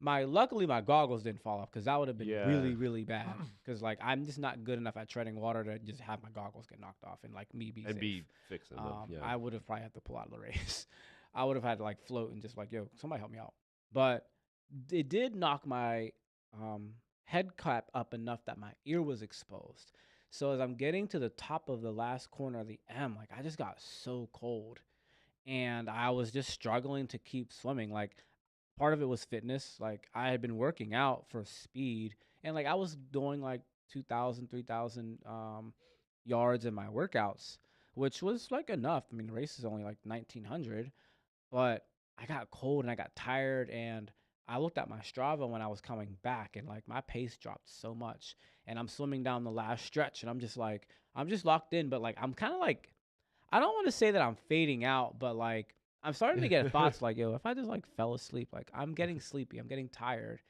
Luckily my goggles didn't fall off because that would have been Yeah. really really bad. Because like I'm just not good enough at treading water to just have my goggles get knocked off and like me be And safe. be fixing them. Yeah. I would have probably had to pull out of the race. I would have had to like float and just like, yo, somebody help me out. But it did knock my um, head cap up enough that my ear was exposed. So as I'm getting to the top of the last corner of the M, like I just got so cold, and I was just struggling to keep swimming. Like part of it was fitness. Like I had been working out for speed, and like I was doing like 2,000, 3,000 yards in my workouts, which was like enough. I mean, the race is only like 1,900, but I got cold and I got tired, and I looked at my Strava when I was coming back, and like my pace dropped so much, and I'm swimming down the last stretch, and I'm just locked in, but like I'm kind of like, I don't want to say that I'm fading out, but like I'm starting to get thoughts like, yo, if I just like fell asleep, like I'm getting sleepy, I'm getting tired.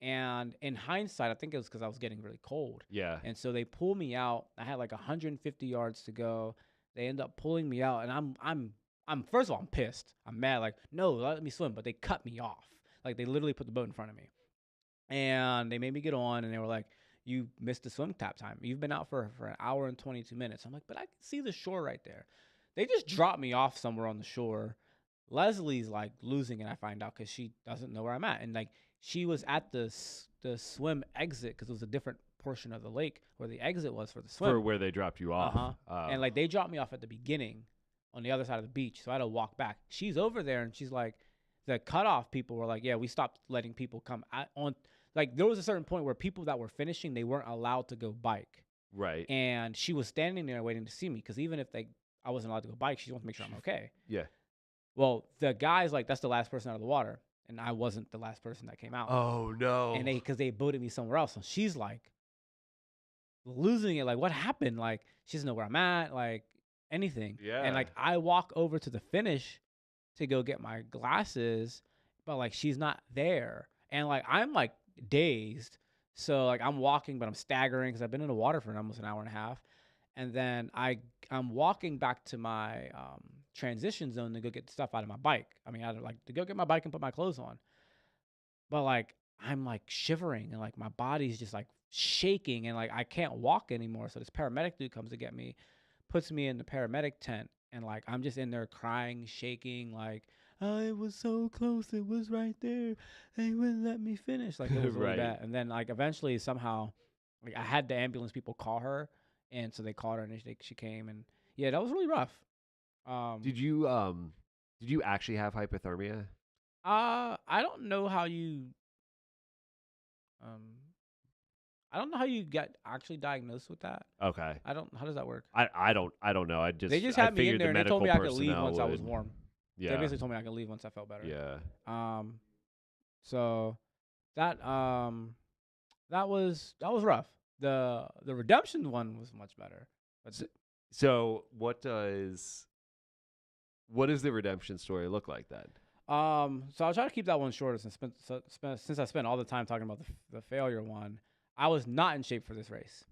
And in hindsight, I think it was because I was getting really cold. Yeah. And so they pull me out. I had like 150 yards to go. They end up pulling me out, and I'm first of all, I'm pissed. I'm mad. Like, no, let me swim, but they cut me off. Like they literally put the boat in front of me, and they made me get on, and they were like, you missed the swim tap time. You've been out for an hour and 22 minutes. I'm like, but I can see the shore right there. They just dropped me off somewhere on the shore. Leslie's like losing it, I find out, because she doesn't know where I'm at. And like she was at the swim exit because it was a different portion of the lake where the exit was for the For swim. where they dropped you Uh off. huh. And like they dropped me off at the beginning on the other side of the beach. So I had to walk back. She's over there and she's like, the cutoff people were like, yeah, we stopped letting people come on. Like there was a certain point where people that were finishing, they weren't allowed to go bike. Right. And she was standing there waiting to see me because even if I wasn't allowed to go bike, she wants to make sure I'm okay. Yeah. Well, the guy's like, that's the last person out of the water, and I wasn't the last person that came out. Oh And no. because they booted me somewhere else, and she's like losing it. Like, what happened? Like, she doesn't know where I'm at. Like anything. And Yeah. like, I walk over to the finish to go get my glasses, but like, she's not there, and like, I'm like dazed. So like, I'm walking, but I'm staggering because I've been in the water for almost an hour and a half. And then I'm walking back to my transition zone to go get stuff out of my bike. I mean, like to go get my bike and put my clothes on. But like I'm like shivering and like my body's just like shaking and like I can't walk anymore. So this paramedic dude comes to get me, puts me in the paramedic tent, and like I'm just in there crying, shaking, like, oh, it was so close, it was right there. They wouldn't let me finish. Like it was really Right. bad. And then like eventually somehow like I had the ambulance people call her, and so they called her and she came, and yeah, that was really rough. Um Did you actually have hypothermia? I don't know how you um I don't know how you get actually diagnosed with that. Okay. I don't How does that work? I don't know. They just I had me in figured there the and they told medical me I could leave personnel once I was would. warm. They Yeah. basically told me I could leave once I felt better. Yeah. Um so that that was rough. The redemption one was much better. But So, so what does the redemption story look like then? so I'll try to keep that one shorter since I spent all the time talking about the failure one. I was not in shape for this race,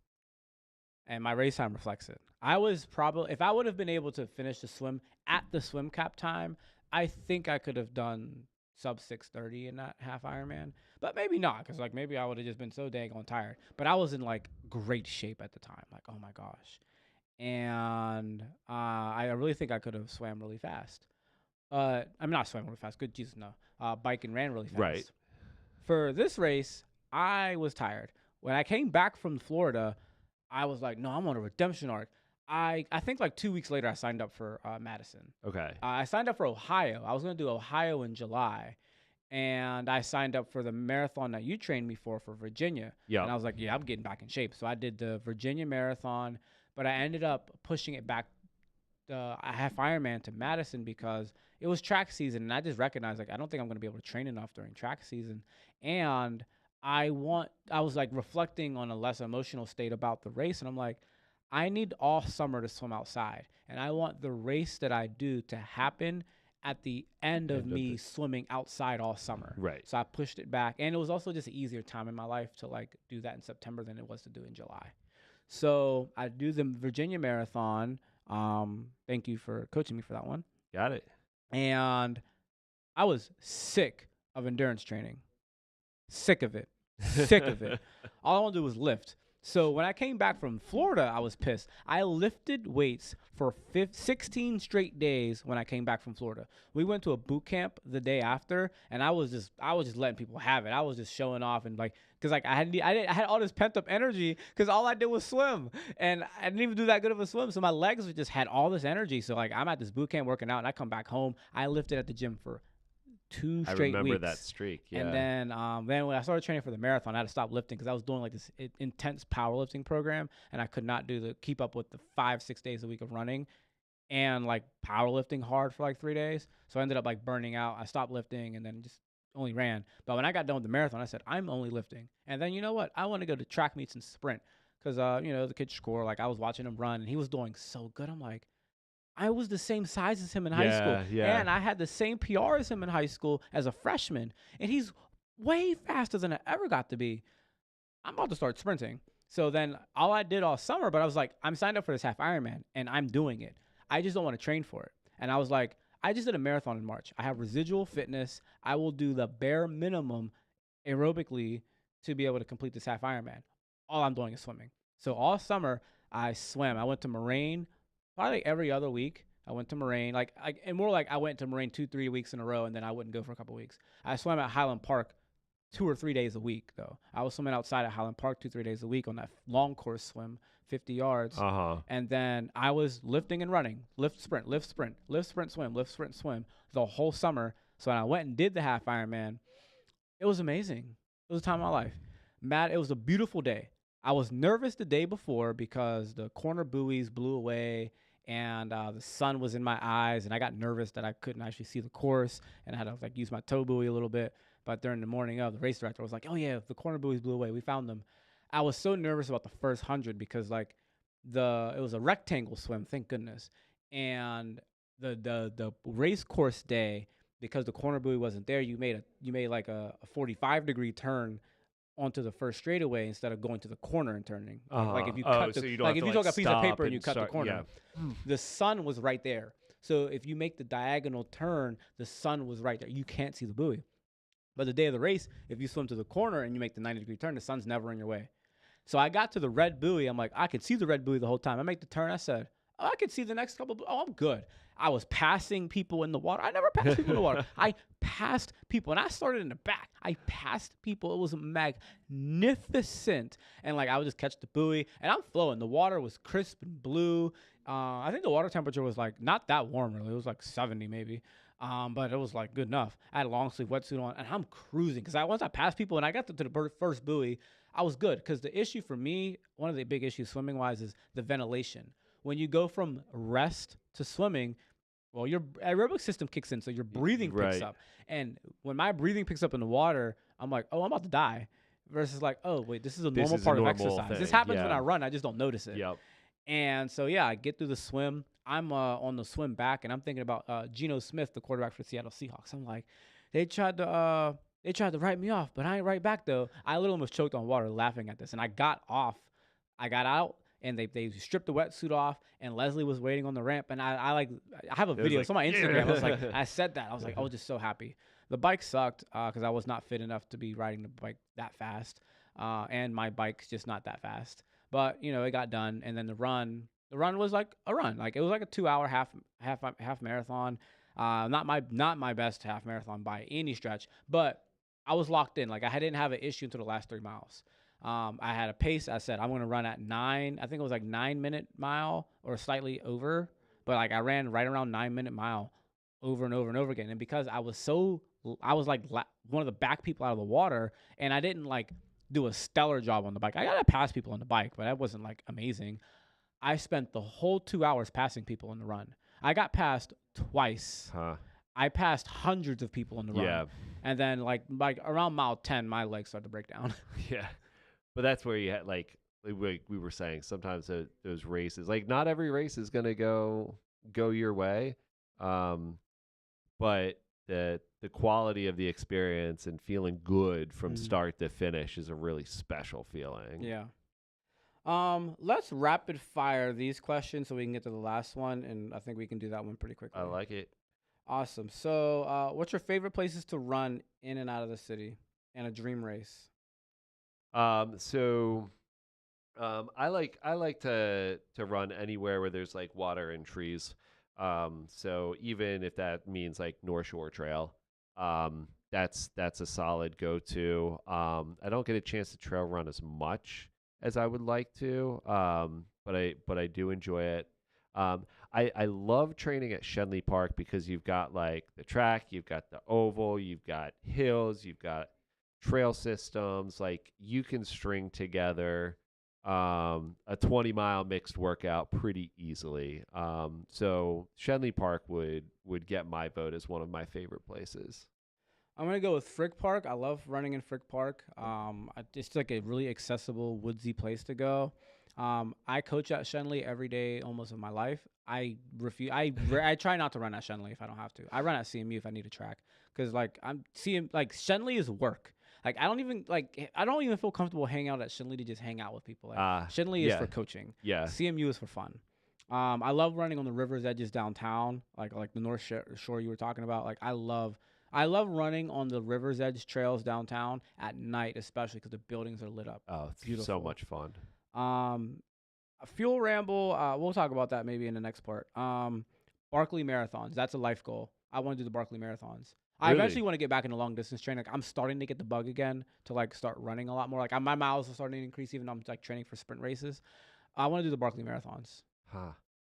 and my race time reflects it. I was probably, if I would have been able to finish the swim at the swim cap time, I think I could have done sub 6:30 in that half Ironman, but maybe not, because like maybe I would have just been so dang on tired. But I was in like great shape at the time, like oh my gosh, and I really think I could have swam really fast. I'm not swam really fast. Good Jesus, no. Bike and ran really fast. Right. For this race, I was tired. When I came back from Florida, I was like, no, I'm on a redemption arc. I think like 2 weeks later, I signed up for Madison. Okay. I signed up for Ohio. I was going to do Ohio in July. And I signed up for the marathon that you trained me for Virginia. Yeah. And I was like, yeah, I'm getting back in shape. So I did the Virginia marathon, but I ended up pushing it back the half Ironman to Madison because it was track season, and I just recognized like I don't think I'm going to be able to train enough during track season, and I was like reflecting on a less emotional state about the race, and I'm like, I need all summer to swim outside, and I want the race that I do to happen at the end of me swimming outside all summer. Right. So I pushed it back, and it was also just an easier time in my life to like do that in September than it was to do in July. So I do the Virginia marathon. Thank you for coaching me for that one. Got it. And I was sick of endurance training. Sick of it. Sick of it. All I want to do was lift. So when I came back from Florida, I was pissed. I lifted weights for 16 straight days when I came back from Florida. We went to a boot camp the day after, and I was just letting people have it. I was just showing off and like, cause like I had all this pent up energy because all I did was swim, and I didn't even do that good of a swim. So my legs just had all this energy. So like I'm at this boot camp working out, and I come back home. I lifted at the gym for 2 straight weeks. I remember that streak. Yeah. And then when I started training for the marathon, I had to stop lifting because I was doing like this intense powerlifting program, and I could not keep up with the 5-6 days a week of running and like powerlifting hard for like 3 days. So I ended up like burning out. I stopped lifting and then just only ran. But when I got done with the marathon, I said, I'm only lifting. And then you know what? I want to go to track meets and sprint because, the kid score, like I was watching him run and he was doing so good. I'm like, I was the same size as him in high school. Yeah. And I had the same PR as him in high school as a freshman. And he's way faster than I ever got to be. I'm about to start sprinting. So then all I did all summer, but I was like, I'm signed up for this half Ironman and I'm doing it. I just don't want to train for it. And I was like, I just did a marathon in March. I have residual fitness. I will do the bare minimum aerobically to be able to complete this half Ironman. All I'm doing is swimming. So all summer I swam. I went to Moraine probably every other week. I went to Moraine, and more like I went to Moraine 2-3 weeks in a row, and then I wouldn't go for a couple weeks. I swam at Highland Park 2 or 3 days a week, though. I was swimming outside at Highland Park 2-3 days a week on that long course swim, 50 yards. And then I was lifting and running, lift, sprint, lift, sprint, lift, sprint, swim, lift, sprint, swim the whole summer. So when I went and did the half Ironman, it was amazing. It was a time of my life. Matt, it was a beautiful day. I was nervous the day before because the corner buoys blew away and the sun was in my eyes, and I got nervous that I couldn't actually see the course, and I had to like use my tow buoy a little bit. But during the morning of, the race director was like, oh yeah, the corner buoys blew away. We found them. I was so nervous about the first 100 because like it was a rectangle swim, thank goodness. And the race course day, because the corner buoy wasn't there, you made like a 45-degree turn onto the first straightaway instead of going to the corner and turning. Like if you cut so you don't like have if to, you took a piece of paper and you cut the start, corner, the sun was right there. So if you make the diagonal turn, the sun was right there. You can't see the buoy. But the day of the race, if you swim to the corner and you make the 90-degree turn, the sun's never in your way. So I got to the red buoy. I'm like, I could see the red buoy the whole time. I make the turn. I said, oh, I could see the next couple. Oh, I'm good. I was passing people in the water. I never passed people in the water. I passed people, and I started in the back. I passed people. It was magnificent. And, like, I would just catch the buoy, and I'm flowing. The water was crisp and blue. I think the water temperature was, like, not that warm, really. It was, like, 70 maybe. But it was, like, good enough. I had a long-sleeve wetsuit on, and I'm cruising. Because once I passed people and I got to the first buoy, I was good. Because the issue for me, one of the big issues swimming-wise is the ventilation. When you go from rest to swimming, well, your aerobic system kicks in, so your breathing picks up. And when my breathing picks up in the water, I'm like, oh, I'm about to die. Versus like, oh, wait, this is a normal part of exercise. Thing. This happens when I run. I just don't notice it. Yep. And so, yeah, I get through the swim. I'm on the swim back, and I'm thinking about Geno Smith, the quarterback for the Seattle Seahawks. I'm like, they tried to write me off, but I ain't right back, though. I literally almost choked on water laughing at this. And I got off. I got out. And they stripped the wetsuit off, and Leslie was waiting on the ramp. And I have a video. It's on my Instagram. I was like, I said that. I was like, I was just so happy. The bike sucked because I was not fit enough to be riding the bike that fast, and my bike's just not that fast. But it got done, and then the run was like a run, like it was like a 2 hour half marathon. Not my best half marathon by any stretch, but I was locked in. Like I didn't have an issue until the last 3 miles. I had a pace. I said I'm going to run at 9. I think it was like 9 minute mile or slightly over, but like I ran right around 9 minute mile over and over and over again. And because I was like one of the back people out of the water, and I didn't like do a stellar job on the bike. I got to pass people on the bike, but that wasn't like amazing. I spent the whole 2 hours passing people on the run. I got passed twice. Huh. I passed hundreds of people on the Yeah. run. And then like around mile 10, my legs started to break down. Yeah. But that's where you had like we were saying sometimes those races, like not every race is going to go your way. But the quality of the experience and feeling good from start to finish is a really special feeling. Yeah. Let's rapid fire these questions so we can get to the last one, and I think we can do that one pretty quickly. I like it. Awesome. So, what's your favorite places to run in and out of the city, and a dream race? So I like to run anywhere where there's like water and trees. So even if that means like North Shore Trail, that's a solid go-to. I don't get a chance to trail run as much as I would like to, but I do enjoy it. I love training at Shenley Park because you've got like the track, you've got the oval, you've got hills, you've got trail systems. Like you can string together a 20-mile mixed workout pretty easily. So Shenley Park would get my vote as one of my favorite places. I'm gonna go with Frick Park. I love running in Frick Park. It's like a really accessible woodsy place to go. I coach at Shenley every day almost of my life. I refuse. I try not to run at Shenley if I don't have to. I run at CMU if I need a track because like I'm seeing like Shenley is work. Like I don't even feel comfortable hanging out at Shenley to just hang out with people. Like Shenley is for coaching. Yeah. CMU is for fun. I love running on the river's edges downtown, like the North Shore you were talking about. Like I love running on the river's edge trails downtown at night, especially because the buildings are lit up. Oh, it's beautiful. So much fun. A fuel ramble. We'll talk about that maybe in the next part. Barkley marathons. That's a life goal. I want to do the Barkley marathons. I eventually want to get back into long distance training. Like, I'm starting to get the bug again to like start running a lot more. Like my miles are starting to increase even though I'm like training for sprint races. I want to do the Barkley marathons. Huh.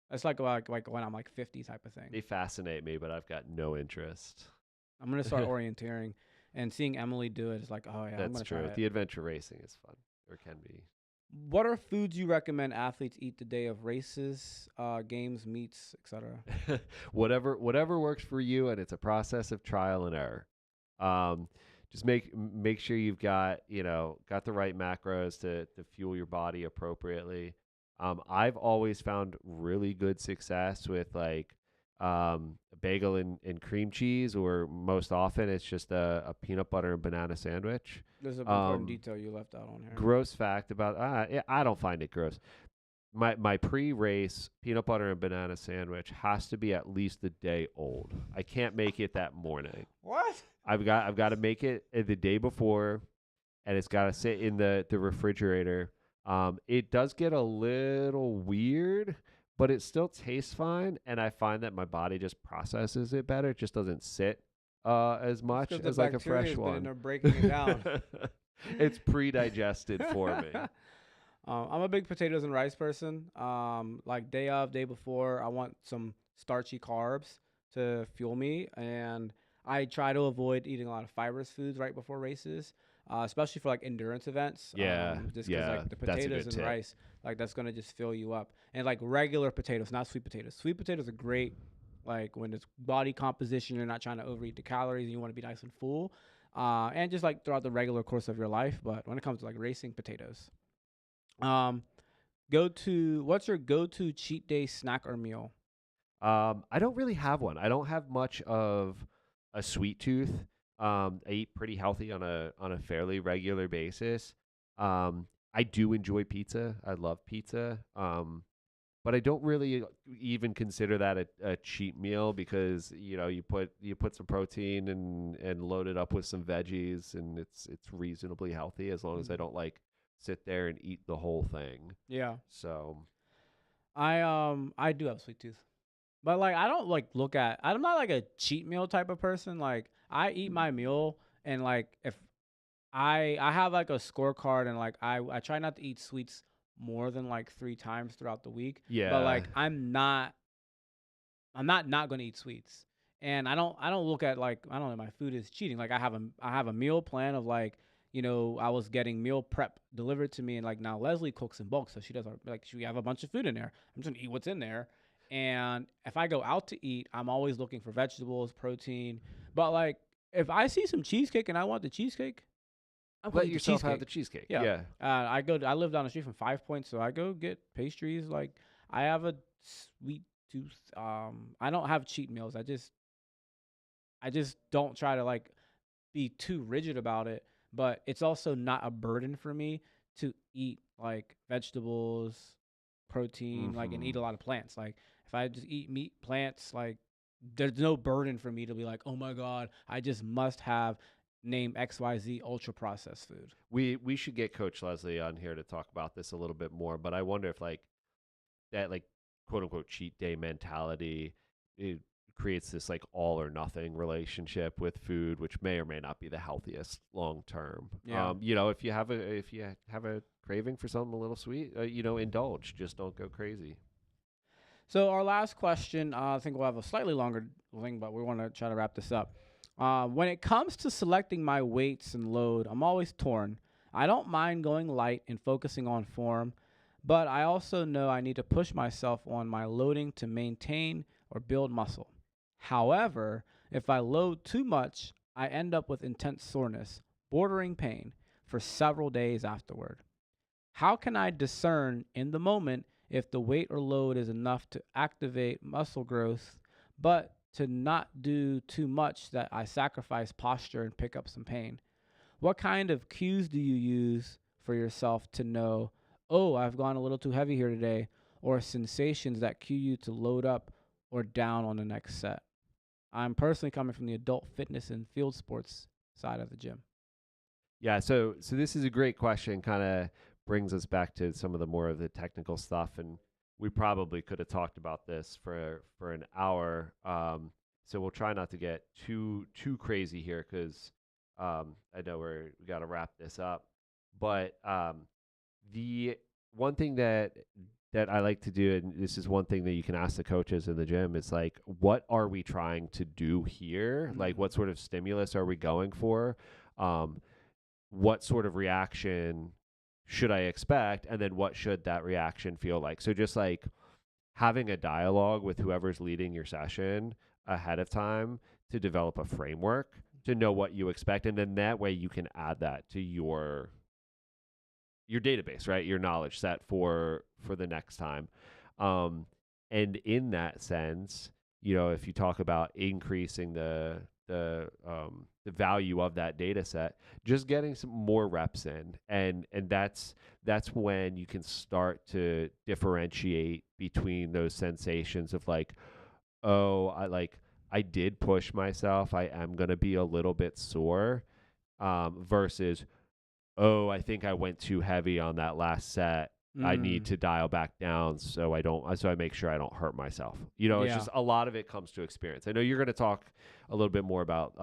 It's like when I'm like 50 type of thing. They fascinate me, but I've got no interest. I'm gonna start orienteering, and seeing Emily do it is like, oh yeah, That's I'm gonna true. try it. The adventure racing is fun, or can be. What are foods you recommend athletes eat the day of races, games, meets, etc.? whatever works for you, and it's a process of trial and error. Just make sure you've got the right macros to fuel your body appropriately. I've always found really good success with like a bagel and cream cheese, or most often it's just a peanut butter and banana sandwich. There's an important detail you left out on here. Gross fact about I don't find it gross. My pre-race peanut butter and banana sandwich has to be at least a day old. I can't make it that morning. What? I've got to make it the day before, and it's got to sit in the refrigerator. It does get a little weird, but it still tastes fine, and I find that my body just processes it better. It just doesn't sit as much as like a fresh one. They're breaking it down. It's pre-digested for me. I'm a big potatoes and rice person. Like day before, I want some starchy carbs to fuel me, and I try to avoid eating a lot of fibrous foods right before races, especially for like endurance events. Just because like the potatoes and rice, like that's gonna just fill you up. And like regular potatoes, not sweet potatoes. Sweet potatoes are great, like when it's body composition, you're not trying to overeat the calories, and you want to be nice and full, and just like throughout the regular course of your life. But when it comes to like racing, potatoes. What's your go-to cheat day snack or meal? I don't really have one. I don't have much of a sweet tooth. I eat pretty healthy on a fairly regular basis. I do enjoy pizza. I love pizza. but I don't really even consider that a cheat meal because you put some protein and load it up with some veggies, and it's reasonably healthy as long as I Mhm. don't like sit there and eat the whole thing. Yeah. So I do have a sweet tooth. But like I don't like look at I'm not like a cheat meal type of person. Like I eat my meal and like if I have like a scorecard and like I try not to eat sweets more than like 3 times throughout the week. But yeah, like I'm not going to eat sweets. And I don't look at like I don't know my food is cheating. Like I have a meal plan of like I was getting meal prep delivered to me and like now Leslie cooks in bulk so she does like she have a bunch of food in there. I'm just going to eat what's in there. And if I go out to eat, I'm always looking for vegetables, protein. But like if I see some cheesecake and I want the cheesecake, I'm going let to eat the yourself have the cheesecake. cheesecake. Yeah. Yeah. I live down the street from 5 Points, so I go get pastries. Like I have a sweet tooth. I don't have cheat meals. I just don't try to like be too rigid about it, but it's also not a burden for me to eat like vegetables, protein, like and Hmm. eat a lot of plants. Like if I just eat meat, plants, like there's no burden for me to be like, oh my god, I just must have name XYZ ultra processed food. We should get Coach Leslie on here to talk about this a little bit more. But I wonder if like that like quote unquote cheat day mentality it creates this like all or nothing relationship with food, which may or may not be the healthiest long term. Yeah. If you have a craving for something a little sweet, indulge. Just don't go crazy. So our last question, I think we'll have a slightly longer thing, but we want to try to wrap this up. When it comes to selecting my weights and load, I'm always torn. I don't mind going light and focusing on form, but I also know I need to push myself on my loading to maintain or build muscle. However, if I load too much, I end up with intense soreness, bordering pain, for several days afterward. How can I discern in the moment if the weight or load is enough to activate muscle growth, but to not do too much that I sacrifice posture and pick up some pain? What kind of cues do you use for yourself to know, oh, I've gone a little too heavy here today, or sensations that cue you to load up or down on the next set? I'm personally coming from the adult fitness and field sports side of the gym. Yeah, so this is a great question. Kind of brings us back to some of the more of the technical stuff, and we probably could have talked about this for an hour. So we'll try not to get too crazy here because I know we got to wrap this up. But the one thing that I like to do, and this is one thing that you can ask the coaches in the gym, is like, what are we trying to do here? Like, Mm. what sort of stimulus are we going for? Um, what sort of reaction should I expect? And then what should that reaction feel like? So just like having a dialogue with whoever's leading your session ahead of time to develop a framework to know what you expect. And then that way you can add that to your database, right? Your knowledge set for the next time. Um, and in that sense, if you talk about increasing the value of that data set, just getting some more reps in, and that's when you can start to differentiate between those sensations of like, oh, I did push myself, I am gonna be a little bit sore, versus oh, I think I went too heavy on that last set. I need Mm. to dial back down so I make sure I don't hurt myself. It's Yeah. just a lot of it comes to experience. I know you're going to talk a little bit more about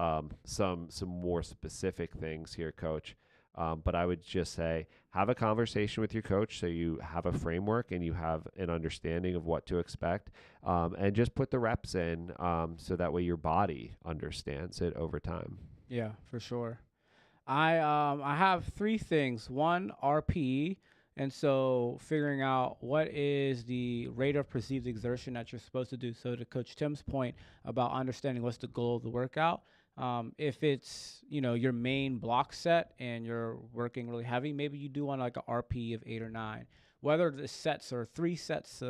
some more specific things here, Coach. But I would just say have a conversation with your coach so you have a framework and you have an understanding of what to expect, and just put the reps in so that way your body understands it over time. Yeah, for sure. I have three things. One, RPE, and so figuring out what is the rate of perceived exertion that you're supposed to do. So to Coach Tim's point about understanding what's the goal of the workout, if it's your main block set and you're working really heavy, maybe you do want like a RPE of 8 or 9. Whether the sets are 3 sets,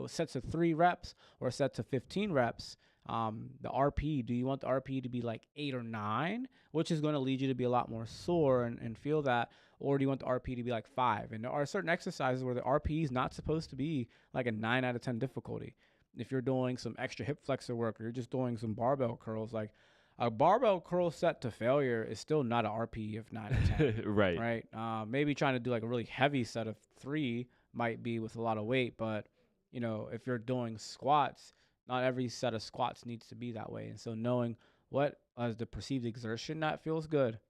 sets of 3 reps or sets of 15 reps, The RP, do you want the RP to be like 8 or 9, which is going to lead you to be a lot more sore and feel that? Or do you want the RP to be like 5? And there are certain exercises where the RP is not supposed to be like a 9 out of 10 difficulty. If you're doing some extra hip flexor work or you're just doing some barbell curls, like a barbell curl set to failure is still not an RP of 9 or 10, Right. right? Maybe trying to do like a really heavy set of 3 might be with a lot of weight, but if you're doing squats, not every set of squats needs to be that way. And so knowing what is the perceived exertion that feels good.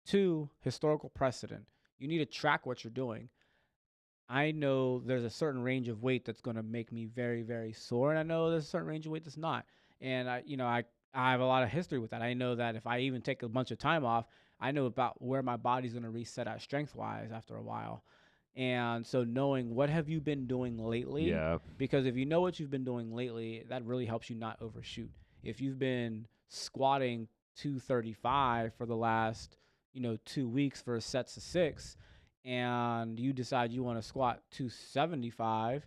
2, historical precedent. You need to track what you're doing. I know there's a certain range of weight that's going to make me very, very sore, and I know there's a certain range of weight that's not. And I have a lot of history with that. I know that if I even take a bunch of time off, I know about where my body's going to reset at strength-wise after a while. And so knowing what have you been doing lately, Yeah. because if you know what you've been doing lately, that really helps you not overshoot. If you've been squatting 235 for the last 2 weeks for sets of 6, and you decide you want to squat 275,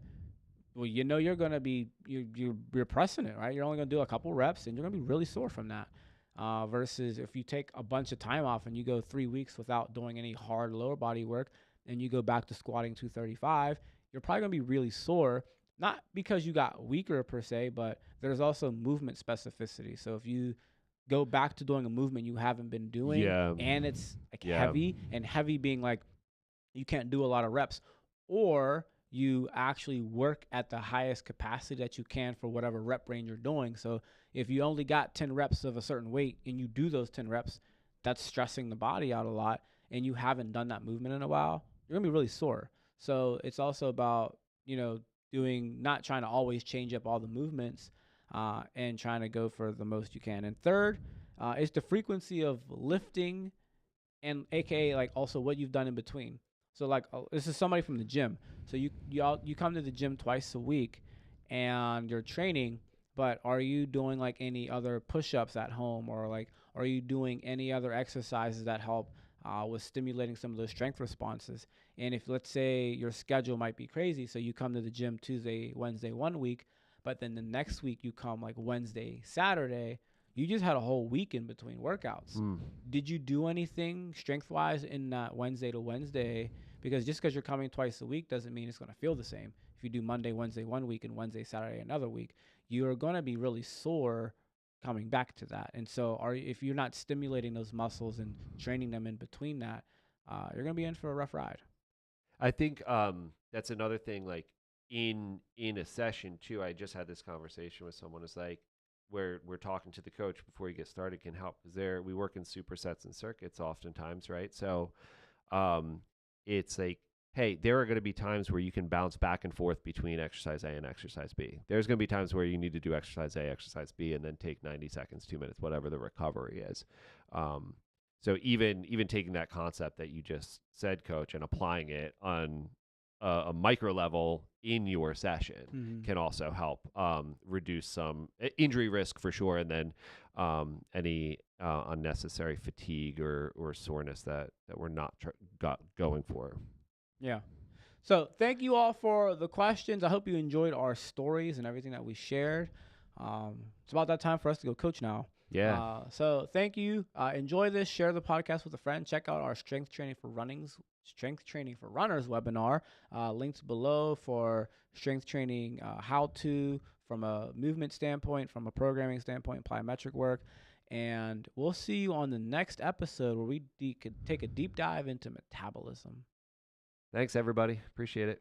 well, you're going to be you're pressing it, right? You're only going to do a couple reps and you're going to be really sore from that. Versus if you take a bunch of time off and you go 3 weeks without doing any hard lower body work and you go back to squatting 235, you're probably going to be really sore, not because you got weaker per se, but there's also movement specificity. So if you go back to doing a movement you haven't been doing Yeah. and it's like Yeah. heavy being like you can't do a lot of reps, or you actually work at the highest capacity that you can for whatever rep range you're doing. So if you only got 10 reps of a certain weight and you do those 10 reps, that's stressing the body out a lot, and you haven't done that movement in a while, you're going to be really sore. So it's also about, not trying to always change up all the movements and trying to go for the most you can. And third is the frequency of lifting, and AKA like also what you've done in between. So like this is somebody from the gym. So you come to the gym twice a week and you're training, but are you doing like any other push-ups at home, or like are you doing any other exercises that help with stimulating some of those strength responses? And if let's say your schedule might be crazy, so you come to the gym Tuesday, Wednesday one week, but then the next week you come like Wednesday, Saturday, you just had a whole week in between workouts. Did you do anything strength-wise in that Wednesday to Wednesday? Because just because you're coming twice a week doesn't mean it's going to feel the same. If you do Monday, Wednesday one week and Wednesday, Saturday another week, you're going to be really sore coming back to that. And so if you're not stimulating those muscles and training them in between that, you're going to be in for a rough ride. I think that's another thing. Like in a session too, I just had this conversation with someone. It's like where we're talking to the coach before you get started can help, because we work in supersets and circuits oftentimes, right? So it's like, hey, there are going to be times where you can bounce back and forth between exercise A and exercise B. There's going to be times where you need to do exercise A, exercise B, and then take 90 seconds, 2 minutes, whatever the recovery is. So even taking that concept that you just said, Coach, and applying it on a micro level in your session can also help reduce some injury risk for sure, and then any unnecessary fatigue or soreness that we're not going for. Yeah. So thank you all for the questions. I hope you enjoyed our stories and everything that we shared. It's about that time for us to go coach now. Yeah. So thank you. Enjoy this. Share the podcast with a friend. Check out our strength training for runners webinar. Links below for strength training how to, from a movement standpoint, from a programming standpoint, plyometric work. And we'll see you on the next episode where we could take a deep dive into metabolism. Thanks, everybody. Appreciate it.